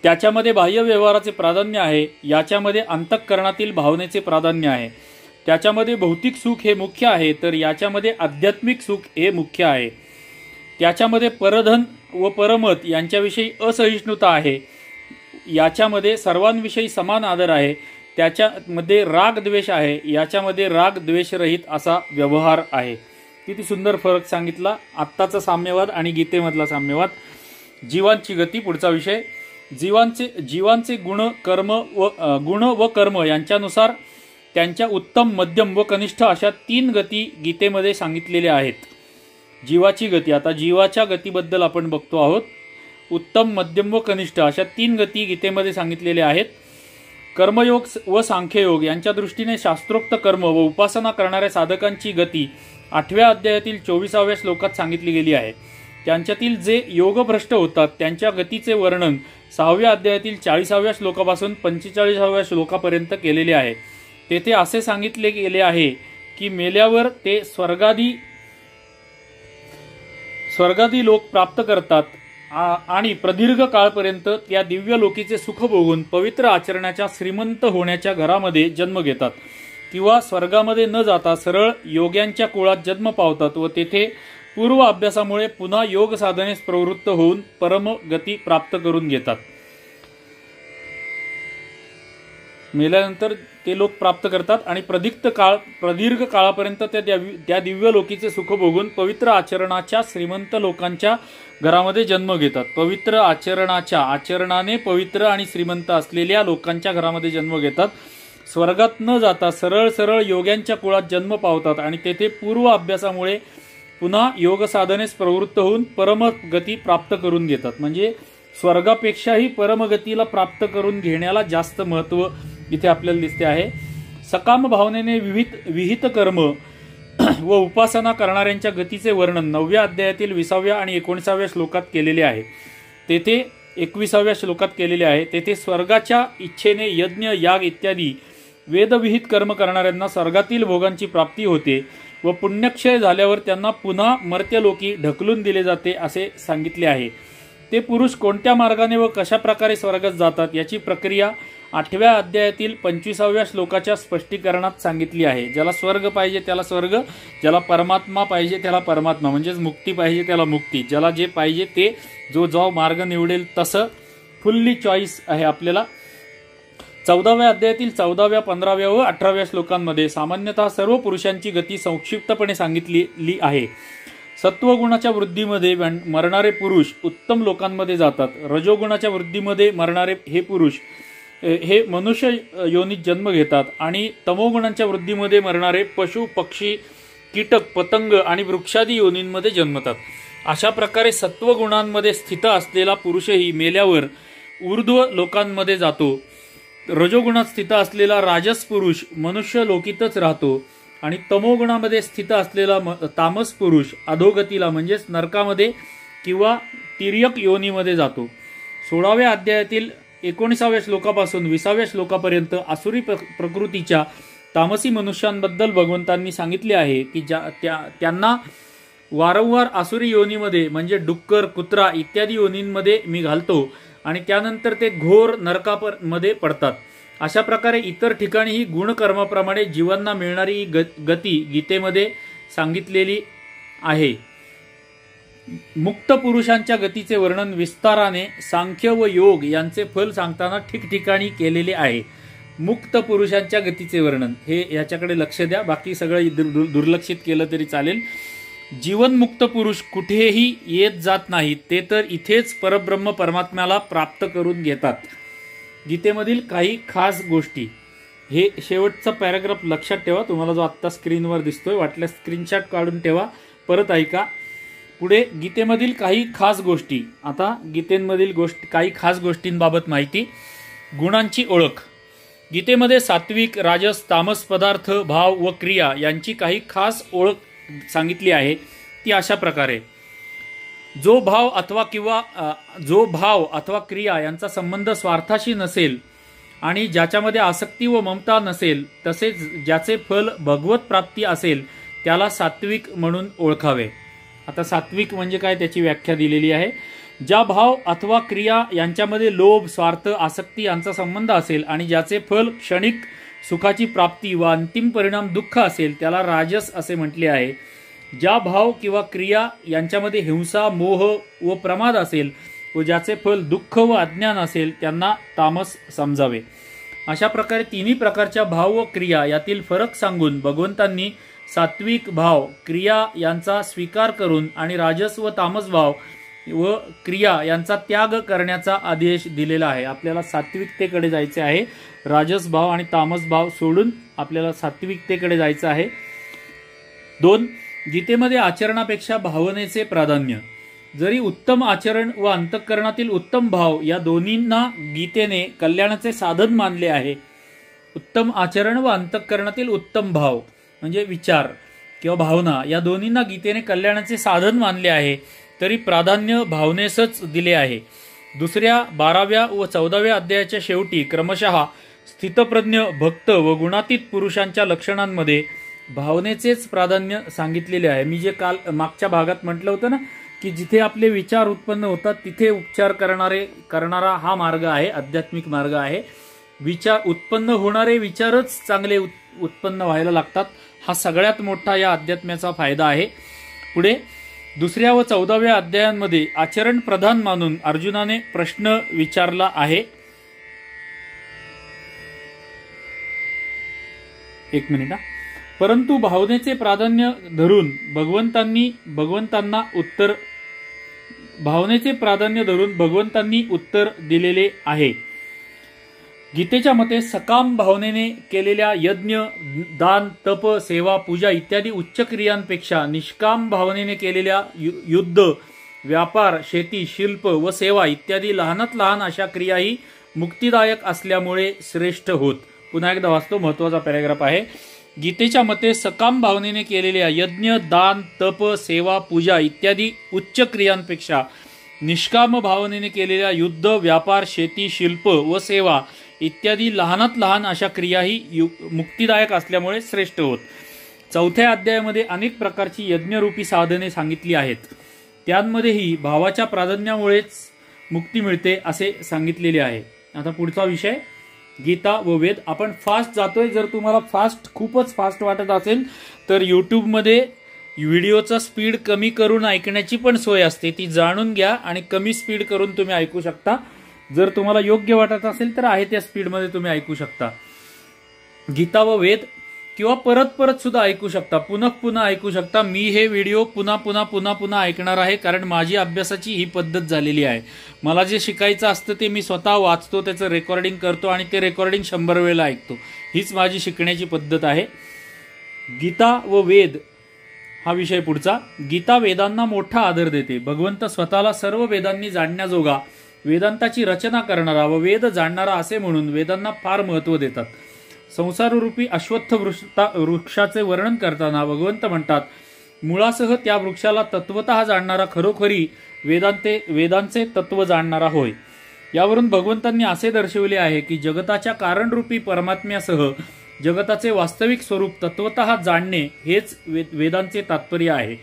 त्याच्यामध्ये बाह्य व्यवहाराचे प्राधान्य आहे. याच्यामध्ये अंतःकरणातील भावनेचे प्राधान्य आहे. त्याच्यामध्ये भौतिक सुख हे मुख्य आहे तर याच्यामध्ये आध्यात्मिक सुख हे मुख्य आहे. त्याच्यामध्ये परधन व परमत यांच्याविषयी असहिष्णुता आहे. याच्यामध्ये सर्वांविषयी समान आदर आहे. त्याच्यामध्ये राग द्वेष आहे. याच्यामध्ये राग द्वेषरहित असा व्यवहार आहे. किती सुंदर फरक सांगितला आत्ताचा साम्यवाद आणि गीतेमधला साम्यवाद. जीवांची गती पुढचा विषय. जीवांचे गुण व कर्म यांच्यानुसार त्यांच्या उत्तम मध्यम व कनिष्ठ अशा 3 गती गीतेमध्ये सांगितलेल्या आहेत. जीवाची गती, आता जीवाच्या गतीबद्दल आपण बघतो आहोत. उत्तम मध्यम व कनिष्ठ अशा 3 गती गीतेमध्ये सांगितलेल्या आहेत. कर्मयोग व सांख्ययोग यांच्या दृष्टीने शास्त्रोक्त कर्म व उपासना करणाऱ्या साधकांची गती 8व्या अध्यायातील 24व्या श्लोकात सांगितली गेली आहे. त्यांच्यातील जे योगभ्रष्ट होतात त्यांच्या गतीचे वर्णन 6व्या अध्यायातील 40व्या श्लोकापासून 45व्या श्लोकापर्यंत केलेले आहे. तेथे असे सांगितले गेले आहे की मेल्यावर ते स्वर्गादी लोक प्राप्त करतात आणि प्रदीर्घ काळपर्यंत त्या दिव्य लोकीचे सुख भोगून पवित्र आचरणाच्या श्रीमंत होण्याच्या घरामध्ये जन्म घेतात किंवा स्वर्गामध्ये न जाता सरळ योग्यांच्या कुळात जन्म पावतात व तेथे पूर्व अभ्यासामुळे पुन्हा योग साधनेस प्रवृत्त होऊन परम गती प्राप्त करून घेतात. मेल्यानंतर ते लोक प्राप्त करतात आणि प्रदीर्घ काळापर्यंत त्या दिव्य लोकीचे सुख भोगून पवित्र आचरणाच्या श्रीमंत लोकांच्या घरामध्ये जन्म घेतात. पवित्र आचरणाने पवित्र आणि श्रीमंत असलेल्या लोकांच्या घरामध्ये जन्म घेतात. स्वर्गात न जाता सरळ योग्यांच्या कुळात जन्म पावतात आणि तेथे पूर्व अभ्यासामुळे पुन्हा योग साधनेस प्रवृत्त होऊन परमगती प्राप्त करून घेतात. म्हणजे स्वर्गापेक्षाही परमगतीला प्राप्त करून घेण्याला जास्त महत्व इथे आपल्याला दिसते आहे. सकाम भावनेने विहित कर्म व उपासना करणाऱ्यांच्या गतीचे वर्णन 9व्या अध्यायातील 20व्या आणि 19व्या श्लोकात केलेले आहे. तेथे 21व्या श्लोकात केलेले आहे. तेथे स्वर्गाच्या इच्छेने यज्ञ याग इत्यादी वेदविहित कर्म करणाऱ्यांना स्वर्गातील भोगांची प्राप्ती होते व पुण्यक्षय झाल्यावर त्यांना पुन्हा मर्त्यलोकी ढकलून दिले जाते असे सांगितले आहे. ते पुरुष कोणत्या मार्गाने व कशा प्रकारे स्वर्गात जातात याची प्रक्रिया 8व्या अध्यायातील 25व्या श्लोकाच्या स्पष्टीकरणात सांगितली आहे. ज्याला स्वर्ग पाहिजे त्याला स्वर्ग, ज्याला परमात्मा पाहिजे त्याला परमात्मा म्हणजेच मुक्ती पाहिजे त्याला मुक्ती, ज्याला जे पाहिजे ते जो मार्ग निवडेल तसं फुल्ली चॉईस आहे आपल्याला. 14व्या अध्यायातील 14व्या 15व्या व 18व्या श्लोकांमध्ये सामान्यतः सर्व पुरुषांची गती संक्षिप्तपणे सांगितलेली आहे. सत्वगुणाच्या वृद्धीमध्ये मरणारे पुरुष उत्तम लोकांमध्ये जातात. रजोगुणाच्या वृद्धीमध्ये मरणारे हे पुरुष हे मनुष्य योनीत जन्म घेतात आणि तमोगुणांच्या वृद्धीमध्ये मरणारे पशु पक्षी कीटक पतंग आणि वृक्षादी योनींमध्ये जन्मतात. अशा प्रकारे सत्वगुणांमध्ये स्थित असलेला पुरुषही मेल्यावर ऊर्ध्व लोकांमध्ये जातो. रजोगुणात स्थित असलेला राजस पुरुष मनुष्य लोकीतच राहतो आणि तमोगुणामध्ये स्थित असलेला तामस पुरुष अधोगतीला म्हणजेच नरकामध्ये किंवा तिर्यक योनीमध्ये जातो. 16व्या अध्यायातील 19व्या श्लोकापासून 20व्या श्लोकापर्यंत आसुरी प्रकृतीच्या तामसी मनुष्यांबद्दल भगवंतांनी सांगितले आहे की त्यांना वारंवार आसुरी योनीमध्ये म्हणजे डुक्कर कुत्रा इत्यादी योनींमध्ये मी घालतो आणि त्यानंतर ते घोर नरकामध्ये पडतात. अशा प्रकारे इतर ठिकाणीही गुणकर्माप्रमाणे जीवांना मिळणारी गती गीतेमध्ये सांगितलेली आहे. मुक्त पुरुषांच्या गतीचे वर्णन विस्ताराने सांख्य व योग यांचे फल सांगताना ठिकठिकाणी केलेले आहे. मुक्त पुरुषांच्या गतीचे वर्णन हे याच्याकडे लक्ष द्या, बाकी सगळं दुर्लक्षित केलं तरी चालेल. जीवनमुक्त पुरुष कुठेही येत जात नाहीत, ते तर इथेच परब्रह्म परमात्म्याला प्राप्त करून घेतात. गीतेमधील काही खास गोष्टी, हे शेवटचा पॅराग्राफ लक्षात ठेवा. तुम्हाला जो आत्ता स्क्रीनवर दिसतोय वाटल्यास स्क्रीनशॉट काढून ठेवा, परत ऐका. पुढे गीतेमधील काही खास गोष्टी. आता गीतेमधील काही खास गोष्टींबाबत माहिती. गुणांची ओळख. गीतेमध्ये सात्विक, राजस, तामस पदार्थ, भाव व क्रिया यांची काही खास ओळख सांगितली आहे. ती अशा प्रकारे: जो भाव अथवा क्रिया यांचा संबंध स्वार्थाशी नसेल आणि ज्याच्यामध्ये आसक्ती व ममता नसेल, तसेच ज्याचे फल भगवत प्राप्ती असेल, त्याला सात्विक म्हणून ओळखावे. आता सात्विक म्हणजे काय, त्याची व्याख्या दिलेली आहे. ज्या भाव अथवा क्रिया यांच्यामध्ये लोभ, स्वार्थ, आसक्ती यांचा संबंध असेल आणि ज्याचे फल क्षणिक सुखाची प्राप्ती व अंतिम परिणाम दुःख असेल, त्याला राजस असे म्हटले आहे. ज्या भाव किंवा क्रिया यांच्यामध्ये हिंसा, मोह व प्रमाद असेल व ज्याचे फल दुःख व अज्ञान असेल, त्यांना तामस समजावे. अशा प्रकारे तिन्ही प्रकारच्या भाव व क्रिया यातील फरक सांगून भगवंतांनी सात्विक भाव, क्रिया यांचा स्वीकार करून आणि राजस व तामस भाव व क्रिया यांचा त्याग करण्याचा आदेश दिलेला आहे. आपल्याला सात्विकतेकडे जायचे आहे. राजस भाव आणि तामस भाव सोडून आपल्याला सात्विकतेकडे जायचं आहे. 2. गीतेमध्ये आचरणापेक्षा भावनेचे प्राधान्य. जरी उत्तम आचरण व अंतःकरणातील उत्तम भाव या दोन्हींना गीतेने कल्याणाचे साधन मानले आहे. उत्तम आचरण व अंतःकरणातील उत्तम भाव म्हणजे विचार किंवा भावना या दोन्हींना गीतेने कल्याणाचे साधन मानले आहे, तरी प्राधान्य भावनेसच दिले आहे. दुसऱ्या 12व्या व 14व्या अध्यायाच्या शेवटी क्रमशः स्थितप्रज्ञ, भक्त व गुणातीत पुरुषांच्या लक्षणांमध्ये भावनेचेच प्राधान्य सांगितलेले आहे. मी जे काल मागच्या भागात म्हटलं होतं ना, की जिथे आपले विचार उत्पन्न होतात तिथे उपचार करणारा हा मार्ग आहे, आध्यात्मिक मार्ग आहे. उत्पन्न होणारे विचारच चांगले उत्पन्न व्हायला लागतात. हा सगळ्यात मोठा या अध्यात्माचा फायदा आहे. पुढे 2ऱ्या व 14व्या अध्यायांमध्ये आचरण प्रधान मानून अर्जुनाने प्रश्न विचारला आहे. 1 मिनिट. परंतु भावनेचे प्राधान्य धरून भगवंतांनी उत्तर दिलेले आहे. गीतेच्या मते सकाम भावनेने केलेल्या यज्ञ, दान, तप, सेवा, पूजा इत्यादी उच्च क्रियांपेक्षा निष्काम भावनेने केलेल्या युद्ध, व्यापार, शेती, शिल्प व सेवा इत्यादी लहानात लहान अशा क्रियाही मुक्तिदायक असल्यामुळे श्रेष्ठ होत. पुन्हा एकदा वाचतो, महत्वाचा पॅराग्राफ आहे. गीतेच्या मते सकाम भावनेने केलेल्या यज्ञ, दान, तप, सेवा, पूजा इत्यादी उच्च क्रियांपेक्षा निष्काम भावनेने केलेल्या युद्ध, व्यापार, शेती, शिल्प व सेवा इत्यादी लहानात लहान अशा क्रियाही मुक्तिदायक असल्यामुळे श्रेष्ठ होत. 4थ्या अध्यायामध्ये अनेक प्रकारची यज्ञरूपी साधने सांगितली आहेत. त्यांमध्येही भावाच्या प्राधान्यामुळेच मुक्ती मिळते असे सांगितलेले आहे. आता पुढचा विषय गीता व वेद. आपण फास्ट जातोय. जर तुम्हाला खूपच फास्ट वाटत असेल तर यूट्यूबमध्ये व्हिडिओचा स्पीड कमी करून ऐकण्याची पण सोय असते, ती जाणून घ्या आणि कमी स्पीड करून तुम्ही ऐकू शकता. जर तुम्हाला योग्य वाटत असेल तर आहे त्या स्पीडमध्ये तुम्ही ऐकू शकता. गीता व वेद किंवा परत सुद्धा ऐकू शकता, पुन्हा ऐकू शकता. मी हे व्हिडिओ पुन्हा ऐकणार आहे, कारण माझी अभ्यासाची ही पद्धत झालेली आहे. मला जे शिकायचं असतं ते मी स्वतः वाचतो, त्याचं रेकॉर्डिंग करतो आणि ते रेकॉर्डिंग 100 वेळेला ऐकतो. हीच माझी शिकण्याची पद्धत आहे. गीता व वेद हा विषय पुढचा. गीता वेदांना मोठा आदर देते. भगवंत स्वतःला सर्व वेदांनी जाणण्याजोगा, वेदांताची रचना करणारा व वेद जाणणारा असे म्हणून वेदांना फार महत्त्व देतात. संसाररूपी अश्वत्थ वृक्षाचे वर्णन करताना भगवंत म्हणतात, मुळासह त्या वृक्षाला तत्वतः जाणणारा खरोखरी वेदांचे तत्व जाणणारा होय. यावरून भगवंतांनी असे दर्शविले आहे की जगताच्या कारणरूपी परमात्म्यासह जगताचे वास्तविक स्वरूप तत्वतः जाणणे हेच वेदांचे तात्पर्य आहे.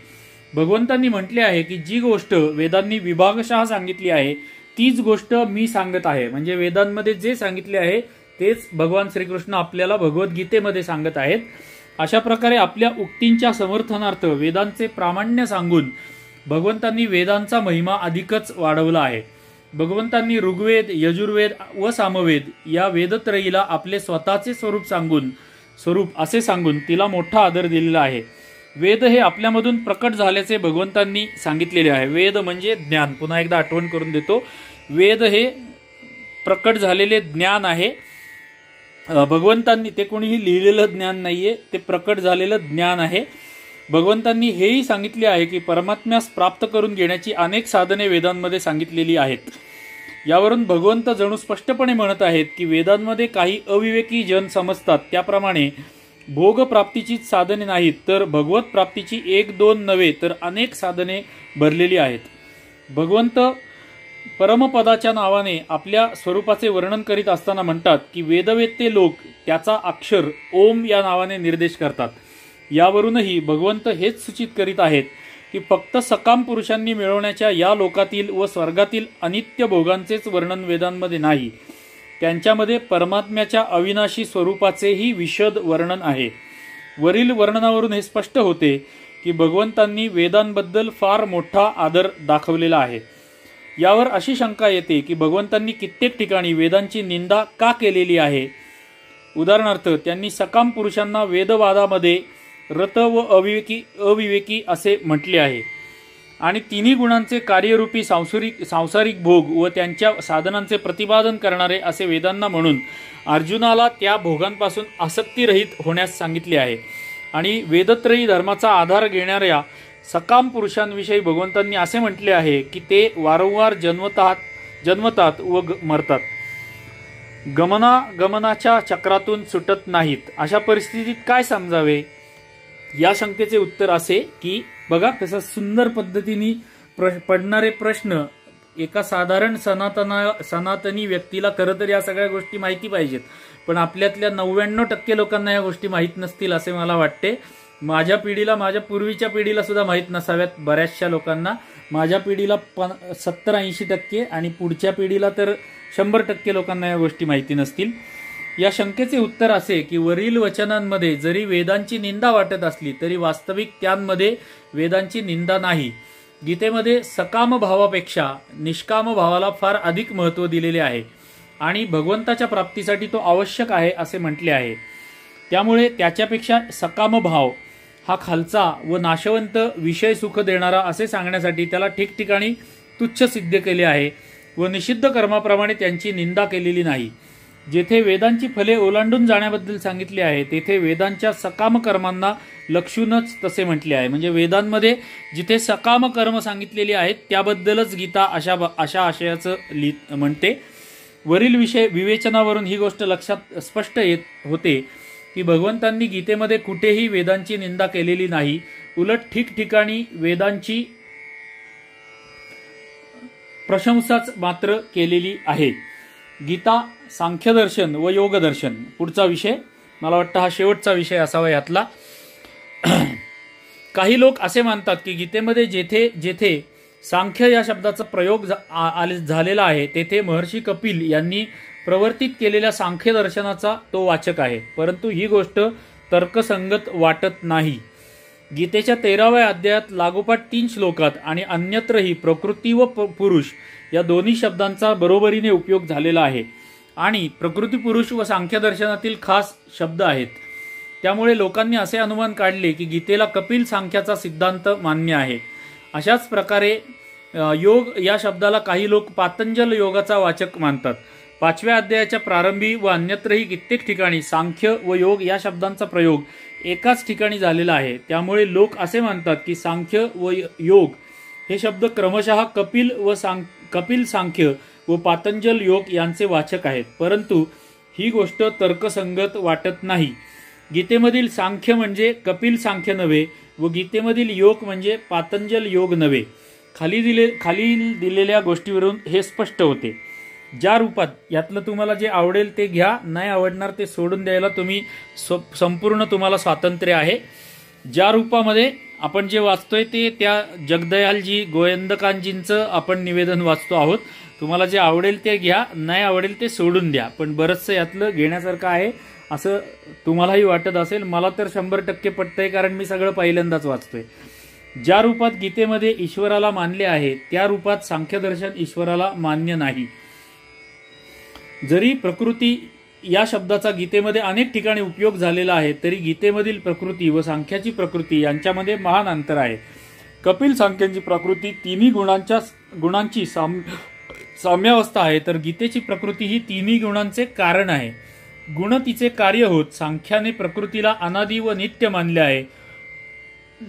भगवंतांनी म्हटले आहे की जी गोष्ट वेदांनी विभागशः सांगितली आहे तीच गोष्ट मी सांगत आहे. म्हणजे वेदांमध्ये जे सांगितले आहे तेच भगवान श्रीकृष्ण आपल्याला भगवद्गीतेमध्ये सांगत आहेत. अशा प्रकारे आपल्या उक्तींच्या समर्थनार्थ वेदांचे प्रामाण्य सांगून भगवंतांनी वेदांचा महिमा अधिकच वाढवला आहे. भगवंतांनी ऋग्वेद, यजुर्वेद व सामवेद या वेदत्रयीला आपले स्वतःचे स्वरूप असे सांगून तिला मोठा आदर दिलेला आहे. वेद हे आपल्यामधून प्रकट झाल्याचे भगवंतांनी सांगितलेले आहे. वेद म्हणजे ज्ञान. पुन्हा एकदा आठवण करून देतो, वेद हे प्रकट झालेले ज्ञान आहे. भगवंतांनी ते कोणीही लिहिलेलं ज्ञान नाहीये, ते प्रकट झालेलं ज्ञान आहे. भगवंतांनी हेही सांगितले आहे की परमात्म्यास प्राप्त करून घेण्याची अनेक साधने वेदांमध्ये सांगितलेली आहेत. यावरून भगवंत जणू स्पष्टपणे म्हणत आहेत की वेदांमध्ये काही अविवेकी जन समजतात त्याप्रमाणे भोग प्राप्तीचीच साधने नाहीत, तर भगवत प्राप्तीची 1-2 नव्हे तर अनेक साधने भरलेली आहेत. भगवंत परमपदाच्या नावाने आपल्या स्वरूपाचे वर्णन करीत असताना म्हणतात की वेदवेत्ते लोक त्याचा अक्षर ओम या नावाने निर्देश करतात. यावरूनही भगवंत हेच सूचित करीत आहेत की फक्त सकाम पुरुषांनी मिळवण्याच्या या लोकातील व स्वर्गातील अनित्य भोगांचेच वर्णन वेदांमध्ये नाही, त्यांच्यामध्ये परमात्म्याच्या अविनाशी स्वरूपाचेही विशद वर्णन आहे. वरील वर्णनावरून हे स्पष्ट होते की भगवंतांनी वेदांबद्दल फार मोठा आदर दाखवलेला आहे. यावर अशी शंका येते की भगवंतांनी कित्येक ठिकाणी वेदांची निंदा का केलेली आहे. उदाहरणार्थ, त्यांनी सकाम पुरुषांना वेदवादामध्ये रत व अविवेकी असे म्हटले आहे आणि तिन्ही गुणांचे कार्यरूपी सांसारिक भोग व त्यांच्या साधनांचे प्रतिपादन करणारे असे वेदांना म्हणून अर्जुनाला त्या भोगांपासून आसक्तीरहित होण्यास सांगितले आहे. आणि वेदत्रयी धर्माचा आधार घेणाऱ्या सकाम पुरुषांविषयी भगवंतांनी असे म्हटले आहे की ते वारंवार जन्मतात व मरतात, गमनाच्या चक्रातून सुटत नाहीत. अशा परिस्थितीत काय समजावे. या शंकेचे उत्तर असे की बघा कसं सुंदर पद्धतीने पडणारे प्रश्न एका साधारण सनातनी व्यक्तीला खरं तर या सगळ्या गोष्टी माहिती पाहिजेत, पण आपल्यातल्या 99% लोकांना या गोष्टी माहीत नसतील असे मला वाटते. माझ्या पिढीला, माझ्या पूर्वीच्या पिढीला सुद्धा माहीत नसाव्यात बऱ्याचशा लोकांना. माझ्या पिढीला 70-80% आणि पुढच्या पिढीला तर 100% लोकांना या गोष्टी माहिती नसतील. या शंकेचे उत्तर असे की वरील वचनांमध्ये जरी वेदांची निंदा वाटत असली तरी वास्तविक त्यांमध्ये वेदांची निंदा नाही. गीतेमध्ये सकाम भावापेक्षा निष्काम भावाला फार अधिक महत्त्व दिलेले आहे आणि भगवंताच्या प्राप्तीसाठी तो आवश्यक आहे असे म्हटले आहे. त्यामुळे त्याच्यापेक्षा सकाम भाव हा खालचा व नाशवंत विषय सुख देणारा असे सांगण्यासाठी त्याला ठिकठिकाणी तुच्छ सिद्ध केले आहे व निषिद्ध कर्माप्रमाणे त्यांची निंदा केलेली नाही. जेथे वेदांची फले ओलांडून जाण्याबद्दल सांगितले आहे तेथे वेदांच्या सकाम कर्मांना लक्षूनच तसे म्हटले आहे. म्हणजे वेदांमध्ये जिथे सकाम कर्म सांगितलेली आहेत त्याबद्दलच गीता अशा आशयाचं म्हणते. वरील विषय विवेचनावरून ही गोष्ट लक्षात स्पष्ट येत होते की भगवंतांनी गीतेमध्ये कुठेही वेदांची निंदा केलेली नाही, उलट ठिकठिकाणी वेदांची प्रशंसाच मात्र केलेली आहे. गीता सांख्यदर्शन व योगदर्शन पुढचा विषय, मला वाटतं हा शेवटचा विषय असावा यातला. काही लोक असे मानतात की गीतेमध्ये जेथे जेथे सांख्य या शब्दाचा प्रयोग झालेला आहे तेथे महर्षी कपिल यांनी प्रवर्तित केलेल्या सांख्य दर्शनाचा तो वाचक आहे, परंतु ही गोष्ट तर्कसंगत वाटत नाही. गीतेच्या 13व्या अध्यायात लागोपाठ 3 श्लोकात आणि अन्यत्रही प्रकृती व पुरुष या दोन्ही शब्दांचा बरोबरीने उपयोग झालेला आहे आणि प्रकृती पुरुष व सांख्य दर्शनातील खास शब्द आहेत. त्यामुळे लोकांनी असे अनुमान काढले की गीतेला कपिल सांख्याचा सिद्धांत मान्य आहे. अशाच प्रकारे योग या शब्दाला काही लोक पातंजल योगाचा वाचक मानतात. 5व्या अध्यायाच्या प्रारंभी व अन्यत्रही कित्येक ठिकाणी सांख्य व योग या शब्दांचा प्रयोग एकाच ठिकाणी झालेला आहे. त्यामुळे लोक असे मानतात की सांख्य व योग हे शब्द क्रमशः कपिल सांख्य व पातंजल योग यांचे वाचक आहेत, परंतु ही गोष्ट तर्कसंगत वाटत नाही. गीतेमधील सांख्य म्हणजे कपिल सांख्य नव्हे व गीतेमधील योग म्हणजे पातंजल योग नव्हे. खाली दिलेल्या गोष्टीवरून हे स्पष्ट होते. ज्या रूपात यातलं तुम्हाला जे आवडेल ते घ्या, नाही आवडणार ते सोडून द्यायला संपूर्ण तुम्हाला स्वातंत्र्य आहे. ज्या रूपामध्ये आपण जे वाचतोय ते त्या जगदयालजी गोयंदकांजींचं आपण निवेदन वाचतो आहोत. तुम्हाला जे आवडेल ते घ्या, नाही आवडेल ते सोडून द्या, पण बरंचसं यातलं घेण्यासारखं आहे असं तुम्हालाही वाटत असेल. मला तर 100% पटतंय, कारण मी सगळं पहिल्यांदाच वाचतोय. ज्या रूपात गीतेमध्ये ईश्वराला मानले आहे त्या रूपात सांख्यदर्शन ईश्वराला मान्य नाही. जरी प्रकृती या शब्दाचा गीतेमध्ये अनेक ठिकाणी उपयोग झालेला आहे तरी गीतेमधील प्रकृती व सांख्याची प्रकृती यांच्यामध्ये महान अंतर आहे. कपिल सांख्यांची प्रकृती तिन्ही गुणांची साम्यावस्था आहे, तर गीतेची प्रकृती ही तिन्ही गुणांचे कारण आहे. गुण तिचे कार्य होत सांख्याने प्रकृतीला अनादी व नित्य मानले आहे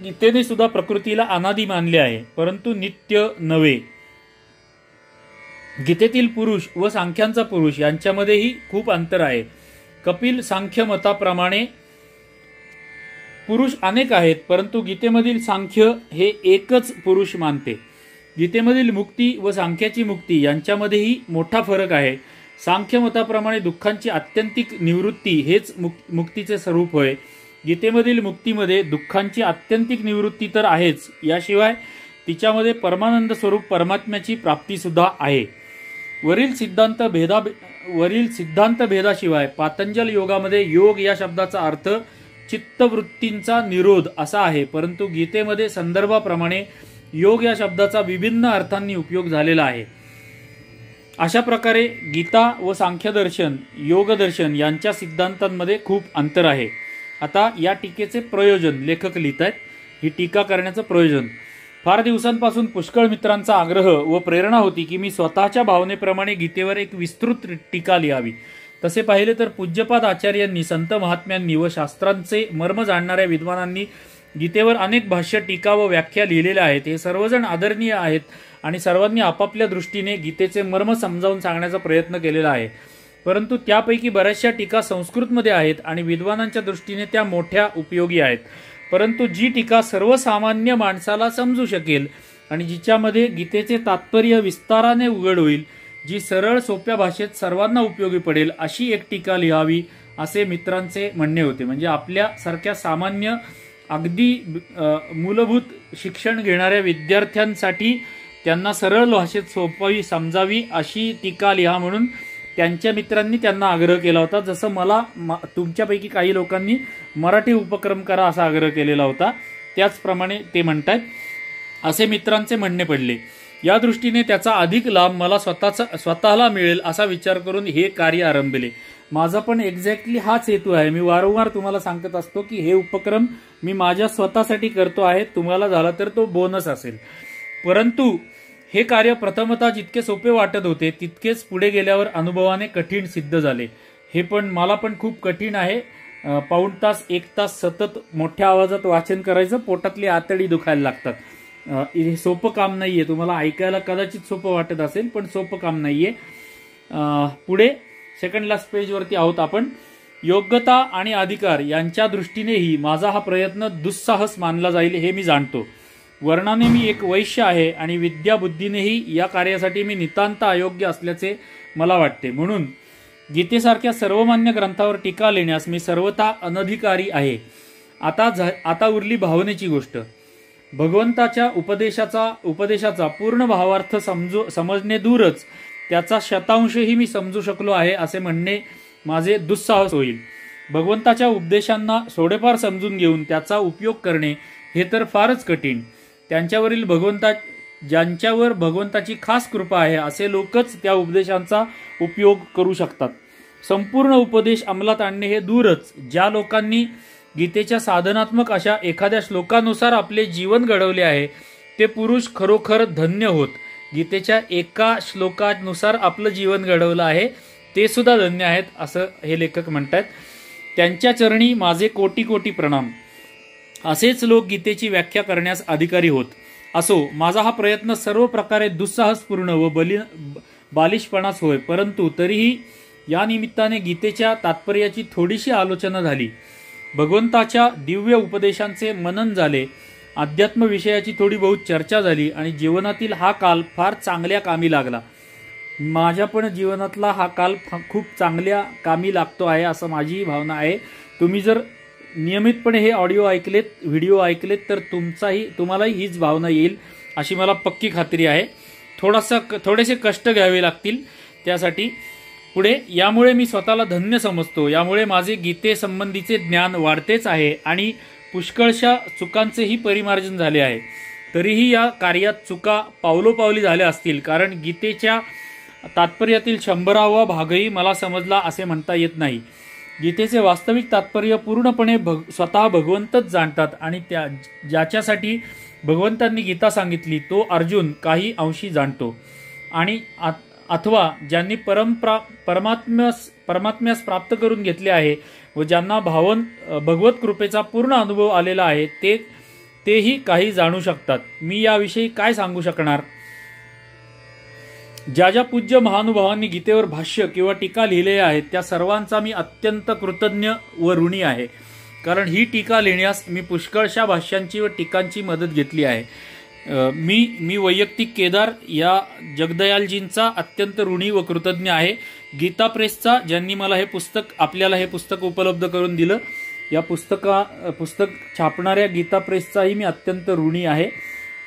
गीतेने सुद्धा प्रकृतीला अनादी मानले आहे, परंतु नित्य नव्हे. गीतेतील पुरुष व सांख्यांचा पुरुष यांच्यामध्येही खूप अंतर आहे. कपिल सांख्य मताप्रमाणे पुरुष अनेक आहेत, परंतु गीतेमधील सांख्य हे एकच पुरुष मानते. गीतेमधील मुक्ती व सांख्याची मुक्ती यांच्यामध्येही मोठा फरक आहे. सांख्य मताप्रमाणे दुःखांची आत्यंतिक निवृत्ती हेच मुक्तीचे स्वरूप होय. गीतेमधील मुक्तीमध्ये दुःखांची आत्यंतिक निवृत्ती तर आहेच, याशिवाय तिच्यामध्ये परमानंद स्वरूप परमात्म्याची प्राप्ती सुद्धा आहे. वरील सिद्धांत भेदाशिवाय पातंजल योगामध्ये योग या शब्दाचा अर्थ चित्तवृत्तींचा निरोध असा आहे, परंतु गीतेमध्ये संदर्भाप्रमाणे योग या शब्दाचा विभिन्न अर्थांनी उपयोग झालेला आहे. अशा प्रकारे गीता व सांख्यदर्शन योगदर्शन यांच्या सिद्धांतांमध्ये खूप अंतर आहे. आता या टीकेचे प्रयोजन लेखक लिहित आहेत. ही टीका करण्याचं प्रयोजन: फार दिवसांपासून पुष्कळ मित्रांचा आग्रह व प्रेरणा होती की मी स्वतःच्या भावनेप्रमाणे गीतेवर एक विस्तृत टीका लिहावी. तसे पाहिले तर पूज्यपाद आचार्यांनी, संत महात्म्यांनी व शास्त्रांचे मर्म जाणणाऱ्या विद्वानांनी गीतेवर अनेक भाष्य, टीका व व्याख्या लिहिलेल्या आहेत. हे सर्वजण आदरणीय आहेत आणि सर्वांनी आपापल्या दृष्टीने गीतेचे मर्म समजावून सांगण्याचा प्रयत्न केलेला आहे. परंतु त्यापैकी बऱ्याचशा टीका संस्कृतमध्ये आहेत आणि विद्वानांच्या दृष्टीने त्या मोठ्या उपयोगी आहेत. परंतु जी टीका सर्वसामान्य माणसाला समजू शकेल आणि जिच्यामध्ये गीतेचे तात्पर्य विस्ताराने उघड होईल, जी सरळ सोप्या भाषेत सर्वांना उपयोगी पडेल, अशी एक टीका लिहावी असे मित्रांचे म्हणणे होते. म्हणजे आपल्यासारख्या सामान्य अगदी मूलभूत शिक्षण घेणाऱ्या विद्यार्थ्यांसाठी त्यांना सरळ भाषेत सोपवी समजावी अशी टीका लिहा म्हणून त्यांच्या मित्रांनी त्यांना आग्रह केला होता. जसं मला तुमच्यापैकी काही लोकांनी मराठी उपक्रम करा असा आग्रह केलेला होता, त्याचप्रमाणे ते म्हणतात असे मित्रांचे म्हणणे पडले. या दृष्टीने त्याचा अधिक लाभ मला स्वतःला मिळेल असा विचार करून हे कार्य आरंभले. माझा पण एक्झॅक्टली हाच हेतू आहे. मी वारंवार तुम्हाला सांगत असतो की हे उपक्रम मी माझ्या स्वतःसाठी करतो आहे. तुम्हाला झाला तर तो बोनस असेल. परंतु हे कार्य प्रथमतः जितके सोपे वाटत होते तितकेच पुढे गेल्यावर अनुभवाने कठीण सिद्ध झाले. हे पण मला पण खूप कठीण आहे. पाऊण तास 1 तास सतत मोठ्या आवाजात वाचन करायचं, पोटातली आतडी दुखायला लागतात. हे सोपं काम नाहीये. तुम्हाला ऐकायला कदाचित सोपं वाटत असेल, पण सोपं काम नाहीये. पुढे सेकंड लास्ट पेजवरती आहोत आपण. योग्यता आणि अधिकार यांच्या दृष्टीनेही माझा हा प्रयत्न दुस्साहस मानला जाईल हे मी जाणतो. वर्णाने मी एक वैश्य आहे आणि विद्याबुद्धीनेही या कार्यासाठी मी नितांत अयोग्य असल्याचे मला वाटते. म्हणून गीतेसारख्या सर्वमान्य ग्रंथावर टीका लिहिण्यास मी सर्वथा अनधिकारी आहे. आता उरली भावनेची गोष्ट. भगवंताच्या उपदेशाचा पूर्ण भावार्थ समजणे दूरच त्याचा शतांशही मी समजू शकलो आहे असे म्हणणे माझे दुस्साहस होईल. भगवंताच्या उपदेशांना थोडेफार समजून घेऊन त्याचा उपयोग करणे हे तर फारच कठीण. ज्यांच्यावर भगवंताची खास कृपा आहे असे लोकच त्या उपदेशांचा उपयोग करू शकतात. संपूर्ण उपदेश अंमलात आणणे हे दूरच. ज्या लोकांनी गीतेच्या साधनात्मक अशा एखाद्या श्लोकानुसार आपले जीवन घडवले आहे ते पुरुष खरोखर धन्य होत. गीतेच्या एका श्लोकानुसार आपलं जीवन घडवलं आहे ते सुद्धा धन्य आहेत असं हे लेखक म्हणतात. त्यांच्या चरणी माझे कोटी कोटी प्रणाम. असेच लोक गीतेची व्याख्या करण्यास अधिकारी होत. असो, माझा हा प्रयत्न सर्व प्रकारे दुस्साहसपूर्ण व बालिशपणाच होय. परंतु तरीही या निमित्ताने गीतेच्या तात्पर्याची थोडीशी आलोचना झाली. भगवंताच्या दिव्य उपदेशांचे मनन झाले. अध्यात्म विषयाची थोडी बहुत चर्चा झाली आणि जीवनातील हा काल फार चांगल्या कामी लागला. माझ्या पण जीवनातला हा काल खूप चांगल्या कामी लागतो आहे असं माझी भावना आहे. तुम्ही जर नियमितपणे हे ऑडिओ ऐकलेत, व्हिडिओ ऐकलेत तर तुम्हालाही हीच भावना येईल अशी मला पक्की खात्री आहे. थोडेसे कष्ट घ्यावे लागतील त्यासाठी. पुढे, यामुळे मी स्वतःला धन्य समजतो. यामुळे माझे गीतेसंबंधीचे ज्ञान वाढतेच आहे आणि पुष्कळशा चुकांचेही परिमार्जन झाले आहे. तरीही या कार्यात चुका पावलोपावली झाल्या असतील, कारण गीतेच्या तात्पर्यातील 100वा भागही मला समजला असे म्हणता येत नाही. गीतेचे वास्तविक तात्पर्य पूर्णपणे स्वतः भगवंतच जाणतात आणि ज्याच्यासाठी भगवंतांनी गीता सांगितली तो अर्जुन काही अंशी जाणतो. आणि अथवा ज्यांनी परमात्म्यास प्राप्त करून घेतले आहे व ज्यांना भगवत कृपेचा पूर्ण अनुभव आलेला आहे तेही काही जाणू शकतात. मी याविषयी काय सांगू शकणार? ज्या ज्या पूज्य महानुभावांनी गीतेवर भाष्य किंवा टीका लिहिले आहेत त्या सर्वांचा मी अत्यंत कृतज्ञ व ऋणी आहे. कारण ही टीका लिहिण्यास मी पुष्कळशा भाष्यांची व टीकांची मदत घेतली आहे. मी वैयक्तिक केदार या जगदयालजींचा अत्यंत ऋणी व कृतज्ञ आहे. गीता प्रेसचा ज्यांनी मला हे पुस्तक आपल्याला हे पुस्तक उपलब्ध करून दिलं, या पुस्तक छापणाऱ्या गीता प्रेसचाही मी अत्यंत ऋणी आहे.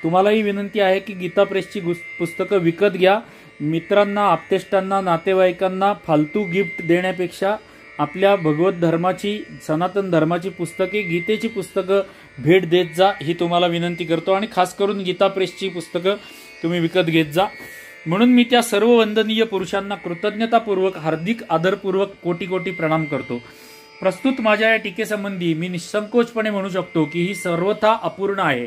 तुम्हालाही विनंती आहे की गीता प्रेसची पुस्तकं विकत घ्या. मित्रांना, आप्तेष्टांना, नातेवाईकांना फालतू गिफ्ट देण्यापेक्षा आपल्या भगवत धर्माची, सनातन धर्माची पुस्तके, गीतेची पुस्तकं भेट देत जा, ही तुम्हाला विनंती करतो. आणि खास करून गीता प्रेसची पुस्तकं तुम्ही विकत घेत जा. म्हणून मी त्या सर्व वंदनीय पुरुषांना कृतज्ञतापूर्वक, हार्दिक आदरपूर्वक कोटी कोटी प्रणाम करतो. प्रस्तुत माझ्या या टीकेसंबंधी मी निसंकोचपणे म्हणू शकतो की ही सर्वथा अपूर्ण आहे.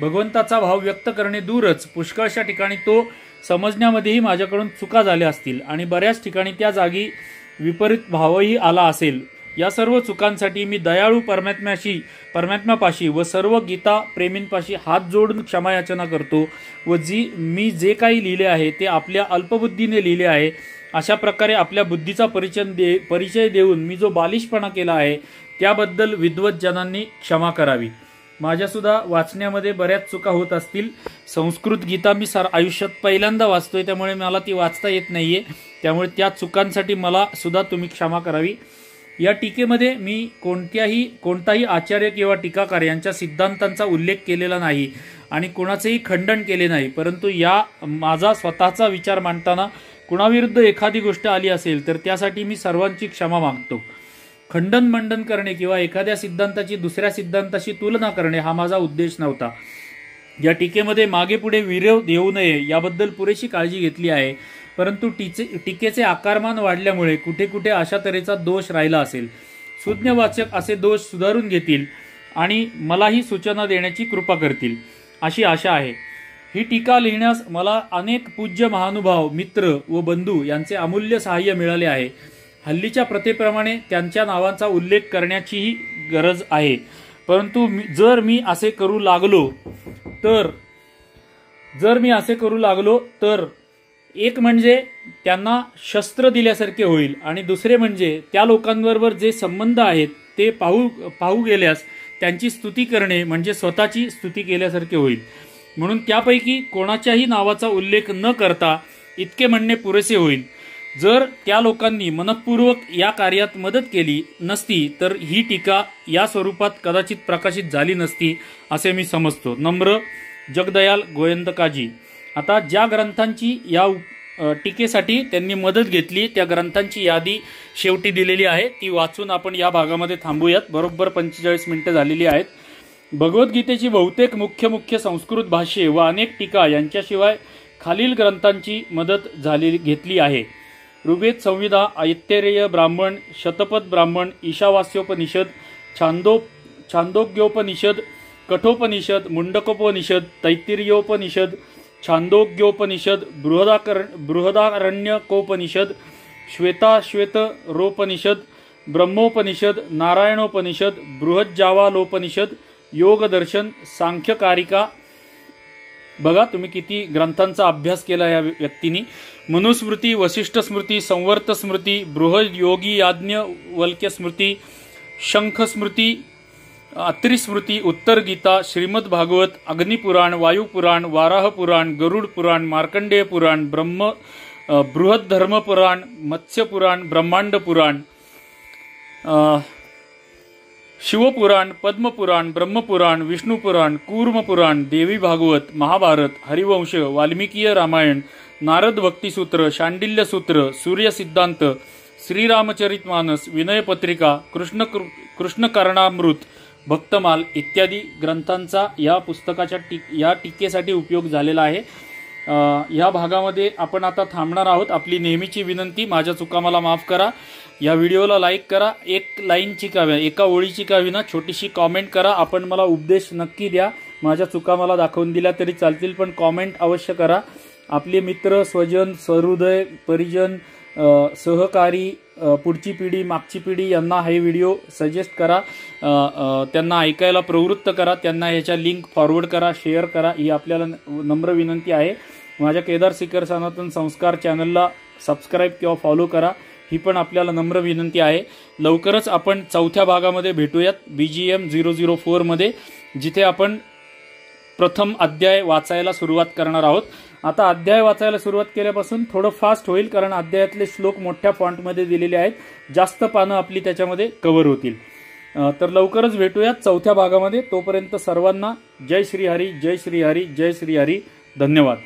भगवंताचा भाव व्यक्त करणे दूरच, पुष्कळशा ठिकाणी तो समजण्यामध्येही माझ्याकडून चुका झाल्या असतील आणि बऱ्याच ठिकाणी त्या जागी विपरीत भावही आला असेल. या सर्व चुकांसाठी मी दयाळू परमात्म्यापाशी व सर्व गीता प्रेमींपाशी हात जोडून क्षमायाचना करतो व मी जे काही लिहिले आहे ते आपल्या अल्पबुद्धीने लिहिले आहे. अशा प्रकारे आपल्या बुद्धीचा परिचय देऊन मी जो बालिशपणा केला आहे त्याबद्दल विद्वज्जनांनी क्षमा करावी. माझ्यासुद्धा वाचण्यामध्ये बऱ्याच चुका होत असतील. संस्कृत गीता मी आयुष्यात पहिल्यांदा वाचतोय, त्यामुळे मला ती वाचता येत नाहीये. त्यामुळे त्या चुकांसाठी मला सुद्धा तुम्ही क्षमा करावी. या टीकेमध्ये मी कोणताही आचार्य किंवा टीकाकार यांच्या सिद्धांतांचा उल्लेख केलेला नाही आणि कोणाचेही खंडन केले नाही. परंतु या माझा स्वतःचा विचार मांडताना कुणाविरुद्ध एखादी गोष्ट आली असेल तर त्यासाठी मी सर्वांची क्षमा मागतो. खंडन मंडन करणे किंवा एखाद्या सिद्धांताची दुसऱ्या सिद्धांताशी तुलना करणे हा माझा उद्देश नव्हता. या टीकेमध्ये मागे पुढे विरोध येऊ नये याबद्दल पुरेशी काळजी घेतली आहे. परंतु टीकेचे आकारमान वाढल्यामुळे कुठे कुठे अशा तऱ्हेचा दोष राहिला असेल. सुज्ञ वाचक असे दोष सुधारून घेतील आणि मलाही सूचना देण्याची कृपा करतील अशी आशा आहे. ही टीका लिहिण्यास मला अनेक पूज्य महानुभाव, मित्र व बंधू यांचे अमूल्य सहाय्य मिळाले आहे. हल्लीच्या प्रथेप्रमाणे त्यांच्या नावांचा उल्लेख करण्याचीही गरज आहे. परंतु जर मी असे करू लागलो तर एक म्हणजे त्यांना शस्त्र दिल्यासारखे होईल आणि दुसरे म्हणजे त्या लोकांबरोबर जे संबंध आहेत ते पाहू गेल्यास त्यांची स्तुती करणे म्हणजे स्वतःची स्तुती केल्यासारखे होईल. म्हणून त्यापैकी कोणाच्याही नावाचा उल्लेख न करता इतके म्हणणे पुरेसे होईल. जर त्या लोकांनी मनपूर्वक या कार्यात मदत केली नसती तर ही टीका या स्वरूपात कदाचित प्रकाशित झाली नसती असे मी समजतो. नम्र जगदयाल गोयंदकाजी. आता ज्या ग्रंथांची या टीकेसाठी त्यांनी मदत घेतली त्या ग्रंथांची यादी शेवटी दिलेली आहे, ती वाचून आपण या भागामध्ये थांबूयात. बरोबर 45 मिनिटं झालेली आहेत. भगवद्गीतेची बहुतेक मुख्य संस्कृत भाष्ये व अनेक टीका यांच्याशिवाय खालील ग्रंथांची मदत घेतली आहे. ऋग्वेद संहिता, ऐत्रेय ब्राह्मण, शतपथ ब्राह्मण, ईशावास्योपनिषद, छांदोग्योपनिषद, कठोपनिषद, मुंडकोपनिषद, तैत्तिरीयोपनिषद, छांदोग्योपनिषद, बृहदारण्यकोपनिषद, श्वेताश्वेतरोपनिषद, ब्रह्मोपनिषद, नारायणोपनिषद, बृहज्जावालोपनिषद, योगदर्शन, सांख्यकारिका. बघा तुम्ही किती ग्रंथांचा अभ्यास केला या व्यक्तींनी. मनुस्मृती, वशिष्ठ स्मृती, संवर्त स्मृती, बृहद योगी याज्ञवल्क्य स्मृती, शंख स्मृती, अत्रि स्मृती, उत्तर गीता, श्रीमद भागवत, अग्निपुराण, वायुपुराण, वाराह पुराण, गरुड पुराण, मार्कंडेय पुराण, बृहद धर्म पुराण, मत्स्य पुराण, ब्रह्मांड पुराण, शिवपुराण, पद्मपुराण, ब्रह्मपुराण, विष्णुपुराण, कूर्मपुराण, देवी भागवत, महाभारत, हरिवंश, वाल्मिकीय रामायण, नारद भक्तिसूत्र, शांडिल्य सूत्र, सूर्य सिद्धांत, श्रीरामचरितमानस, विनयपत्रिका, कृष्णकर्णामृत, भक्तमाल इत्यादी ग्रंथांचा या पुस्तकाच्या या टीकेसाठी उपयोग झालेला आहे. या भागामध्ये आपण आता थांबणार आहोत. आपली नेहमीची विनंती, माझ्या चुका मला माफ करा. या व्हिडिओला लाईक करा. एका ओळीची का विना छोटीशी कॉमेंट करा. आपण मला उपदेश नक्की द्या. माझ्या चुका मला दाखवून दिल्या तरी चालतील, पण कॉमेंट अवश्य करा. आपले मित्र, स्वजन, सहृदय, परिजन, सहकारी पुढची पिढी मागची पिढी यांना हे व्हिडिओ सजेस्ट करा, त्यांना ऐकायला प्रवृत्त करा, त्यांना ह्याच्या लिंक फॉरवर्ड करा, शेअर करा, ही आपल्याला नम्र विनंती आहे. माझ्या केदार सीकर सनातन संस्कार चॅनलला सबस्क्राईब किंवा फॉलो करा, ही पण आपल्याला नम्र विनंती आहे. लवकरच आपण चौथ्या भागामध्ये भेटूयात BGM 004 मध्ये, जिथे आपण प्रथम अध्याय वाचायला सुरुवात करणार आहोत. आता अध्याय वाचायला सुरुवात केल्यापासून थोडं फास्ट होईल, कारण अध्यायातले श्लोक मोठ्या फॉन्टमध्ये दिलेले आहेत, जास्त पानं आपली त्याच्यामध्ये कव्हर होतील. तर लवकरच भेटूयात चौथ्या भागामध्ये. तोपर्यंत सर्वांना जय श्री हरी, जय श्री हरी, जय श्री हरी. धन्यवाद.